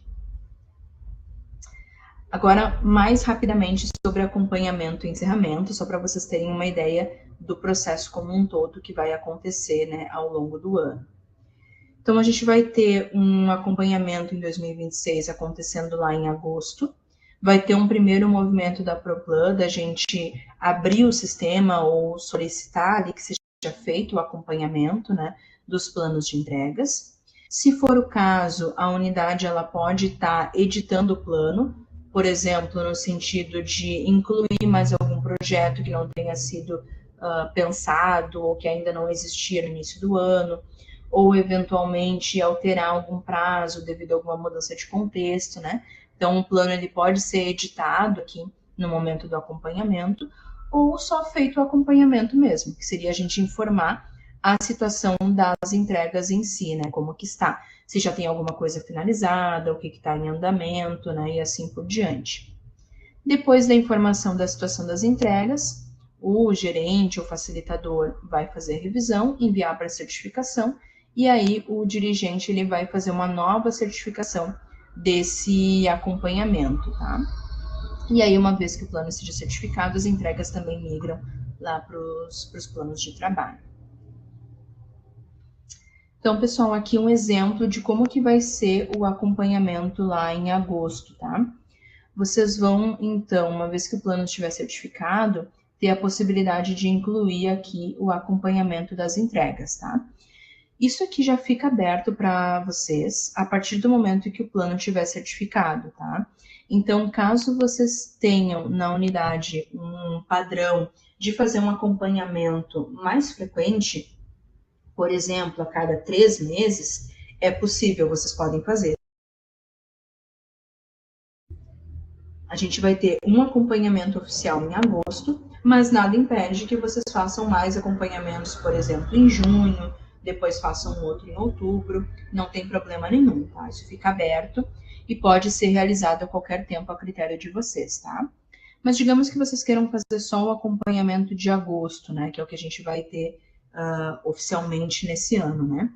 S1: Agora, mais rapidamente sobre acompanhamento e encerramento, só para vocês terem uma ideia do processo como um todo que vai acontecer, né, ao longo do ano. Então, a gente vai ter um acompanhamento em 2026 acontecendo lá em agosto. Vai ter um primeiro movimento da Proplan, da gente abrir o sistema ou solicitar ali que seja feito o acompanhamento, né, dos planos de entregas. Se for o caso, a unidade ela pode estar editando o plano, por exemplo, no sentido de incluir mais algum projeto que não tenha sido pensado ou que ainda não existia no início do ano, ou eventualmente alterar algum prazo devido a alguma mudança de contexto, né? Então, o plano ele pode ser editado aqui no momento do acompanhamento, ou só feito o acompanhamento mesmo, que seria a gente informar a situação das entregas em si, né? Como que está, se já tem alguma coisa finalizada, o que está em andamento, né? E assim por diante. Depois da informação da situação das entregas, o gerente ou facilitador vai fazer a revisão, enviar para certificação, e aí o dirigente ele vai fazer uma nova certificação desse acompanhamento, tá? E aí, uma vez que o plano esteja certificado, as entregas também migram lá para os planos de trabalho. Então, pessoal, aqui um exemplo de como que vai ser o acompanhamento lá em agosto, tá? Vocês vão, então, uma vez que o plano estiver certificado, ter a possibilidade de incluir aqui o acompanhamento das entregas, tá? Isso aqui já fica aberto para vocês a partir do momento que o plano estiver certificado, tá? Então, caso vocês tenham na unidade um padrão de fazer um acompanhamento mais frequente, por exemplo, a cada 3 meses, é possível, vocês podem fazer. A gente vai ter um acompanhamento oficial em agosto, mas nada impede que vocês façam mais acompanhamentos, por exemplo, em junho, depois façam outro em outubro, não tem problema nenhum, tá? Isso fica aberto e pode ser realizado a qualquer tempo a critério de vocês, tá? Mas digamos que vocês queiram fazer só o acompanhamento de agosto, né? Que é o que a gente vai ter oficialmente nesse ano, né?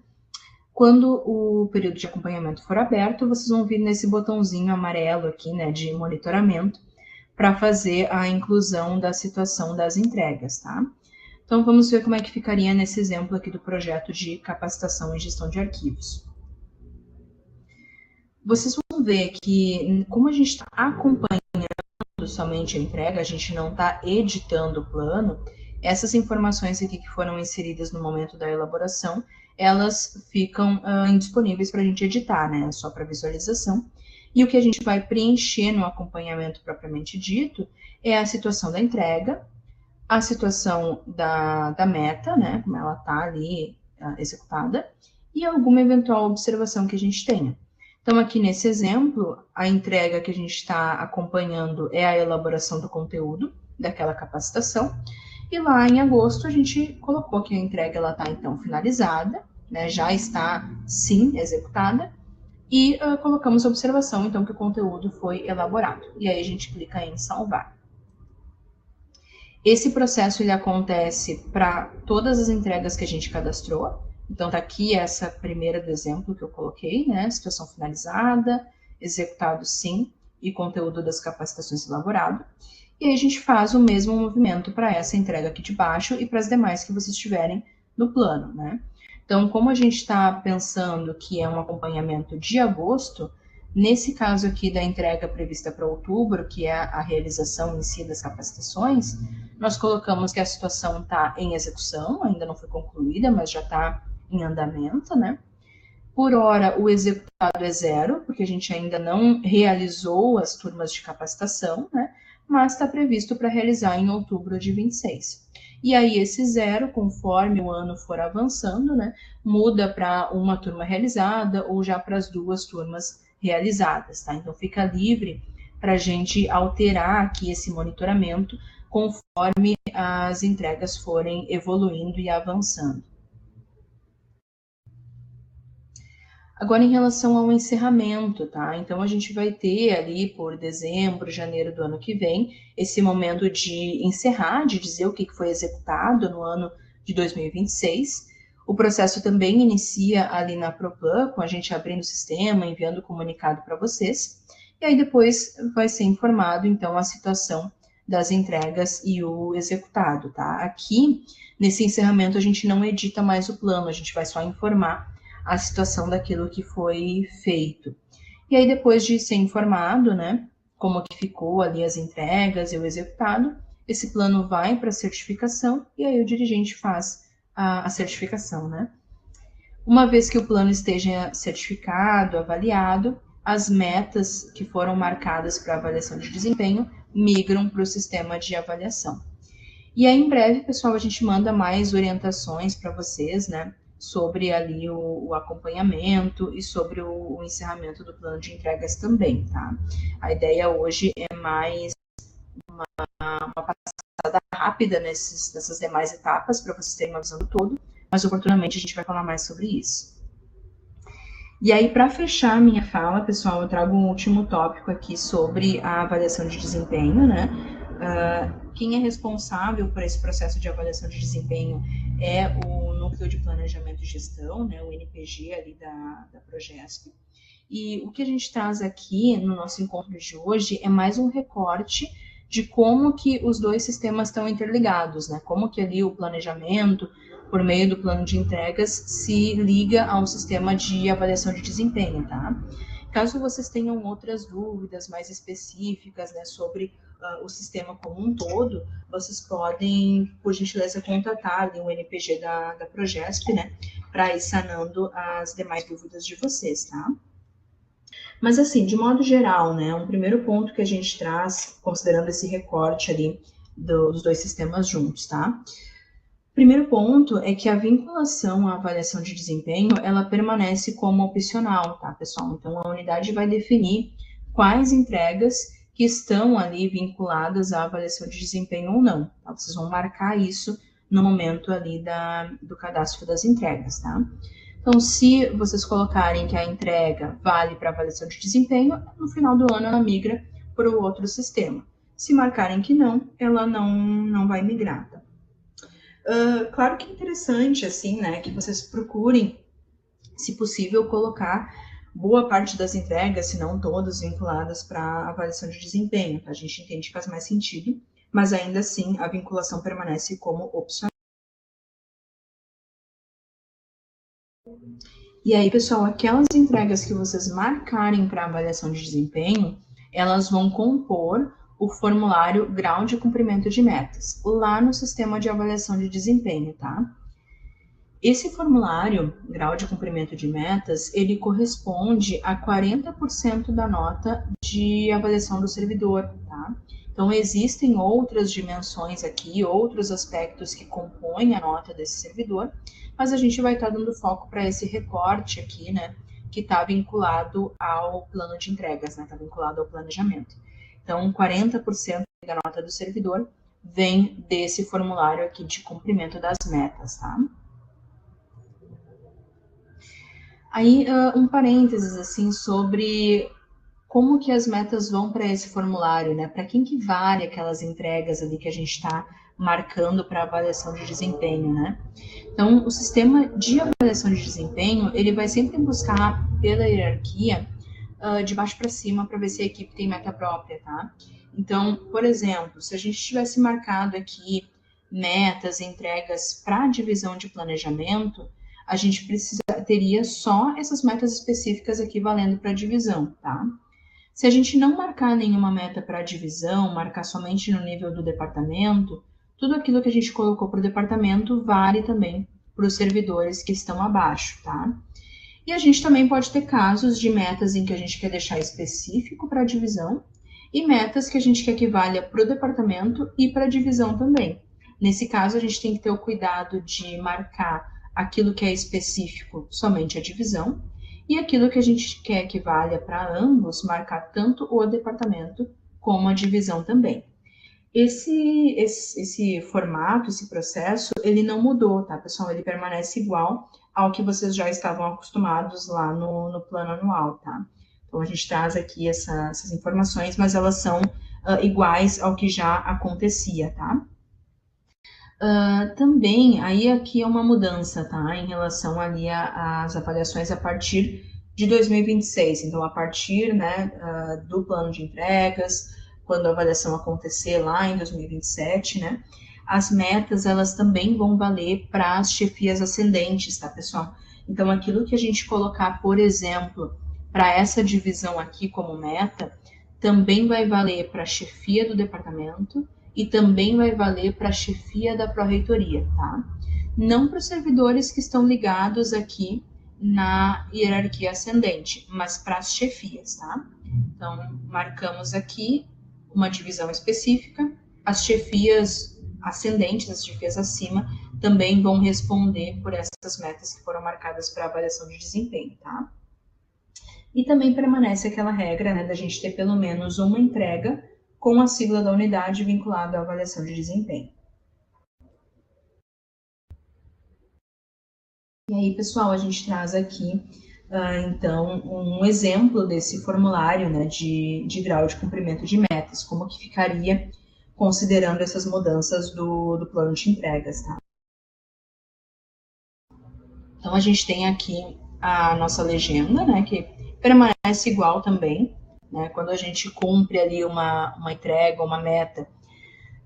S1: Quando o período de acompanhamento for aberto, vocês vão vir nesse botãozinho amarelo aqui, né, de monitoramento, para fazer a inclusão da situação das entregas, tá? Então, vamos ver como é que ficaria nesse exemplo aqui do projeto de capacitação e gestão de arquivos. Vocês vão ver que, como a gente está acompanhando somente a entrega, a gente não está editando o plano, essas informações aqui que foram inseridas no momento da elaboração, elas ficam indisponíveis para a gente editar, né? Só para visualização. E o que a gente vai preencher no acompanhamento propriamente dito é a situação da entrega, a situação da meta, né? Como ela está ali executada, e alguma eventual observação que a gente tenha. Então, aqui nesse exemplo, a entrega que a gente está acompanhando é a elaboração do conteúdo daquela capacitação. E lá em agosto, a gente colocou que a entrega está, então, finalizada, né, já está, sim, executada, e colocamos a observação, então, que o conteúdo foi elaborado. E aí a gente clica em salvar. Esse processo ele acontece para todas as entregas que a gente cadastrou. Então, tá aqui essa primeira do exemplo que eu coloquei, né? Situação finalizada, executado sim, e conteúdo das capacitações elaborado. E aí a gente faz o mesmo movimento para essa entrega aqui de baixo e para as demais que vocês tiverem no plano, né? Então, como a gente está pensando que é um acompanhamento de agosto, nesse caso aqui da entrega prevista para outubro, que é a realização em si das capacitações, nós colocamos que a situação está em execução, ainda não foi concluída, mas já está em andamento, né? Por hora, o executado é 0, porque a gente ainda não realizou as turmas de capacitação, né? Mas está previsto para realizar em outubro de 26. E aí, esse 0, conforme o ano for avançando, né? Muda para uma turma realizada ou já para as 2 turmas realizadas, tá? Então, fica livre para a gente alterar aqui esse monitoramento conforme as entregas forem evoluindo e avançando. Agora, em relação ao encerramento, tá? Então, a gente vai ter ali por dezembro, janeiro do ano que vem, esse momento de encerrar, de dizer o que foi executado no ano de 2026. O processo também inicia ali na Proplan, com a gente abrindo o sistema, enviando o comunicado para vocês. E aí depois vai ser informado, então, a situação das entregas e o executado, tá? Aqui, nesse encerramento, a gente não edita mais o plano, a gente vai só informar a situação daquilo que foi feito. E aí, depois de ser informado, né, como que ficou ali as entregas e o executado, esse plano vai para a certificação e aí o dirigente faz a certificação, né? Uma vez que o plano esteja certificado, avaliado, as metas que foram marcadas para avaliação de desempenho migram para o sistema de avaliação. E aí, em breve, pessoal, a gente manda mais orientações para vocês, né? Sobre ali o acompanhamento e sobre o encerramento do plano de entregas também, tá? A ideia hoje é mais uma passada rápida nessas demais etapas, para vocês terem uma visão do todo, mas oportunamente a gente vai falar mais sobre isso. E aí, para fechar a minha fala, pessoal, eu trago um último tópico aqui sobre a avaliação de desempenho, né? Quem é responsável por esse processo de avaliação de desempenho é o Núcleo de Planejamento e Gestão, né, o NPG ali da Progesp. E o que a gente traz aqui no nosso encontro de hoje é mais um recorte de como que os dois sistemas estão interligados, né? Como que ali o planejamento, por meio do plano de entregas, se liga ao sistema de avaliação de desempenho, tá? Caso vocês tenham outras dúvidas mais específicas, né, sobre o sistema como um todo, vocês podem, por gentileza, contatar ali o NPG da Progesp, né, para ir sanando as demais dúvidas de vocês, tá? Mas assim, de modo geral, né, um primeiro ponto que a gente traz, considerando esse recorte ali dos dois sistemas juntos, tá? Primeiro ponto é que a vinculação à avaliação de desempenho, ela permanece como opcional, tá, pessoal? Então, a unidade vai definir quais entregas que estão ali vinculadas à avaliação de desempenho ou não, tá? Vocês vão marcar isso no momento ali do cadastro das entregas, tá? Então, se vocês colocarem que a entrega vale para avaliação de desempenho, no final do ano ela migra para o outro sistema. Se marcarem que não, ela não vai migrar, tá? Claro que é interessante, assim, né, que vocês procurem, se possível, colocar boa parte das entregas, se não todas, vinculadas para avaliação de desempenho, tá? A gente entende que faz mais sentido, mas ainda assim a vinculação permanece como opcional. E aí, pessoal, aquelas entregas que vocês marcarem para avaliação de desempenho, elas vão compor o formulário grau de cumprimento de metas, lá no sistema de avaliação de desempenho, tá? Esse formulário, grau de cumprimento de metas, ele corresponde a 40% da nota de avaliação do servidor, tá? Então, existem outras dimensões aqui, outros aspectos que compõem a nota desse servidor, mas a gente vai estar dando foco para esse recorte aqui, né, que está vinculado ao plano de entregas, né, está vinculado ao planejamento. Então, 40% da nota do servidor vem desse formulário aqui de cumprimento das metas, tá? Aí, um parênteses, assim, sobre como que as metas vão para esse formulário, né? Para quem que vale aquelas entregas ali que a gente está marcando para avaliação de desempenho, né? Então, o sistema de avaliação de desempenho, ele vai sempre buscar pela hierarquia de baixo para cima para ver se a equipe tem meta própria, tá? Então, por exemplo, se a gente tivesse marcado aqui metas, entregas para a divisão de planejamento, a gente teria só essas metas específicas aqui valendo para a divisão, tá? Se a gente não marcar nenhuma meta para a divisão, marcar somente no nível do departamento, tudo aquilo que a gente colocou para o departamento vale também para os servidores que estão abaixo, tá? E a gente também pode ter casos de metas em que a gente quer deixar específico para a divisão e metas que a gente quer que valha para o departamento e para a divisão também. Nesse caso, a gente tem que ter o cuidado de marcar aquilo que é específico somente a divisão e aquilo que a gente quer que valha para ambos, marcar tanto o departamento como a divisão também. Esse formato, esse processo, ele não mudou, tá, pessoal? Ele permanece igual ao que vocês já estavam acostumados lá no plano anual, tá? Então, a gente traz aqui essas informações, mas elas são iguais ao que já acontecia, tá? Também, aí aqui é uma mudança, tá? Em relação ali às avaliações a partir de 2026. Então, a partir, né, do plano de entregas, quando a avaliação acontecer lá em 2027, né, as metas, elas também vão valer para as chefias ascendentes, tá, pessoal? Então, aquilo que a gente colocar, por exemplo, para essa divisão aqui como meta, também vai valer para a chefia do departamento e também vai valer para a chefia da pró-reitoria, tá? Não para os servidores que estão ligados aqui na hierarquia ascendente, mas para as chefias, tá? Então, marcamos aqui uma divisão específica, as chefias ascendentes, as chefias acima, também vão responder por essas metas que foram marcadas para avaliação de desempenho, tá? E também permanece aquela regra, né, da gente ter pelo menos uma entrega com a sigla da unidade vinculada à avaliação de desempenho. E aí, pessoal, a gente traz aqui, então, um exemplo desse formulário, né, de grau de cumprimento de metas, como que ficaria considerando essas mudanças do plano de entregas, tá? Então, a gente tem aqui a nossa legenda, né, que permanece igual também, né, quando a gente cumpre ali uma entrega, uma meta,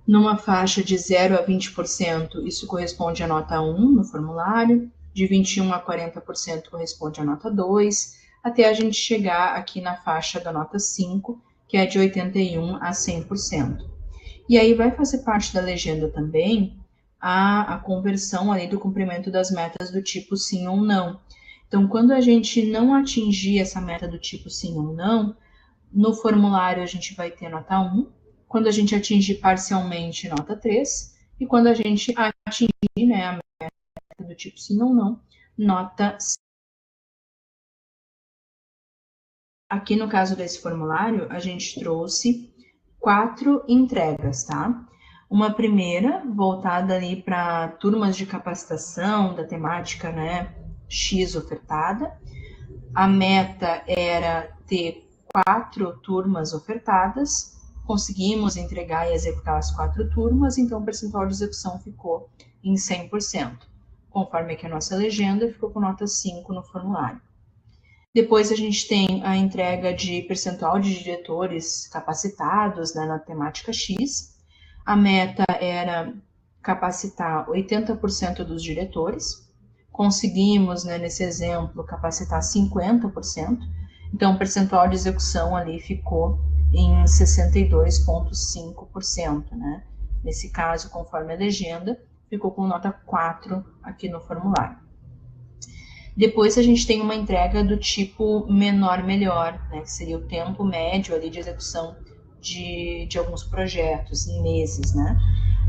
S1: numa faixa de 0 a 20%, isso corresponde à nota 1 no formulário, de 21 a 40% corresponde à nota 2, até a gente chegar aqui na faixa da nota 5, que é de 81 a 100%. E aí vai fazer parte da legenda também a conversão ali do cumprimento das metas do tipo sim ou não. Então, quando a gente não atingir essa meta do tipo sim ou não, no formulário a gente vai ter nota 1, quando a gente atingir parcialmente, nota 3, e quando a gente atingir, né, a meta do tipo sim ou não, nota 5. Aqui no caso desse formulário, a gente trouxe 4 entregas, tá? Uma primeira, voltada ali para turmas de capacitação da temática, né, X ofertada. A meta era ter 4 turmas ofertadas, conseguimos entregar e executar as 4 turmas, então o percentual de execução ficou em 100%. Conforme aqui a nossa legenda, ficou com nota 5 no formulário. Depois a gente tem a entrega de percentual de diretores capacitados, né, na temática X. A meta era capacitar 80% dos diretores. Conseguimos, né, nesse exemplo, capacitar 50%. Então, o percentual de execução ali ficou em 62,5%, né? Nesse caso, conforme a legenda, ficou com nota 4 aqui no formulário. Depois a gente tem uma entrega do tipo menor melhor, né, que seria o tempo médio ali de execução de alguns projetos em meses, né?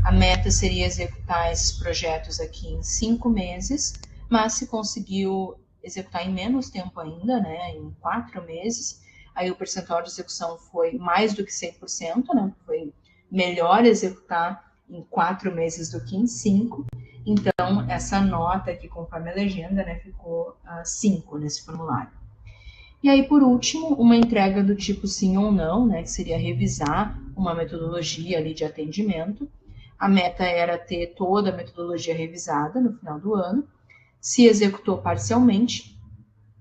S1: A meta seria executar esses projetos aqui em 5 meses, mas se conseguiu executar em menos tempo ainda, né, em 4 meses, aí o percentual de execução foi mais do que 100%, né, foi melhor executar em 4 meses do que em 5. Então, essa nota aqui, conforme a legenda, né, ficou 5 nesse formulário. E aí, por último, uma entrega do tipo sim ou não, né, que seria revisar uma metodologia ali de atendimento. A meta era ter toda a metodologia revisada no final do ano. Se executou parcialmente,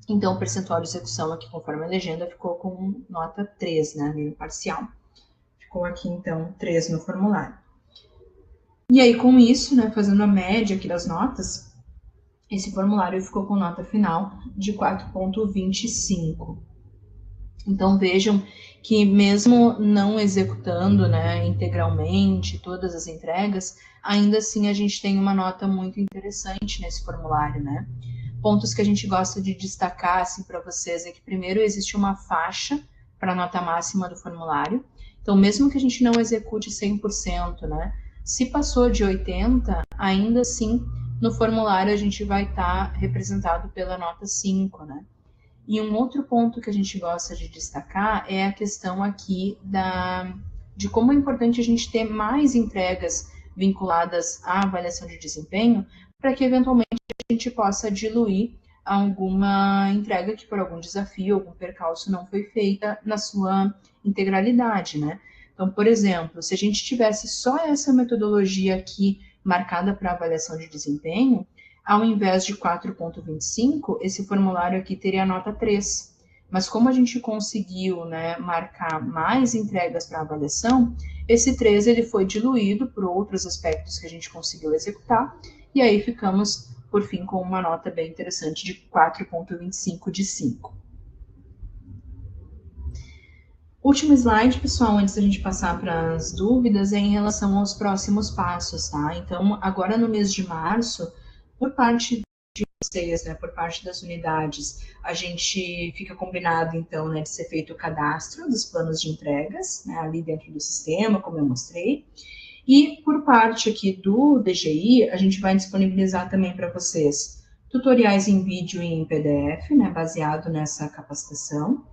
S1: então o percentual de execução aqui, conforme a legenda, ficou com nota 3, né, meio parcial. Ficou aqui, então, 3 no formulário. E aí, com isso, né, fazendo a média aqui das notas, esse formulário ficou com nota final de 4,25. Então, vejam que mesmo não executando, né, integralmente todas as entregas, ainda assim a gente tem uma nota muito interessante nesse formulário, né? Pontos que a gente gosta de destacar assim, para vocês é que, primeiro, existe uma faixa para a nota máxima do formulário. Então, mesmo que a gente não execute 100%, né, se passou de 80%, ainda assim, no formulário a gente vai estar representado pela nota 5, né? E um outro ponto que a gente gosta de destacar é a questão aqui de como é importante a gente ter mais entregas vinculadas à avaliação de desempenho, para que eventualmente a gente possa diluir alguma entrega que por algum desafio, algum percalço não foi feita na sua integralidade, né? Então, por exemplo, se a gente tivesse só essa metodologia aqui marcada para avaliação de desempenho, ao invés de 4,25, esse formulário aqui teria a nota 3. Mas como a gente conseguiu, né, marcar mais entregas para avaliação, esse 3 ele foi diluído por outros aspectos que a gente conseguiu executar, e aí ficamos, por fim, com uma nota bem interessante de 4,25 de 5. Último slide, pessoal, antes da gente passar para as dúvidas, é em relação aos próximos passos, tá? Então, agora no mês de março, por parte de vocês, né, por parte das unidades, a gente fica combinado, então, né, de ser feito o cadastro dos planos de entregas, né, ali dentro do sistema, como eu mostrei. E por parte aqui do DGI, a gente vai disponibilizar também para vocês tutoriais em vídeo e em PDF, né, baseado nessa capacitação.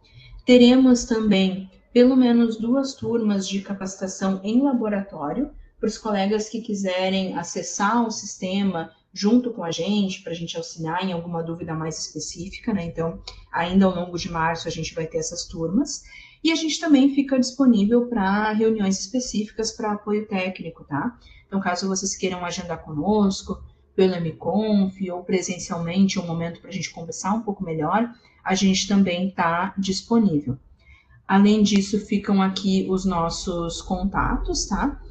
S1: Teremos também pelo menos 2 turmas de capacitação em laboratório, para os colegas que quiserem acessar o sistema junto com a gente, para a gente auxiliar em alguma dúvida mais específica, né? Então, ainda ao longo de março a gente vai ter essas turmas. E a gente também fica disponível para reuniões específicas para apoio técnico, tá? Então, caso vocês queiram agendar conosco, pelo MConf ou presencialmente, um momento para a gente conversar um pouco melhor, a gente também está disponível. Além disso, ficam aqui os nossos contatos, tá?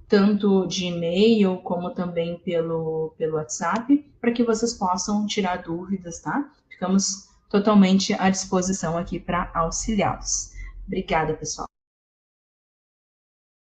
S1: Tanto de e-mail como também pelo WhatsApp, para que vocês possam tirar dúvidas, tá? Ficamos totalmente à disposição aqui para auxiliá-los. Obrigada, pessoal.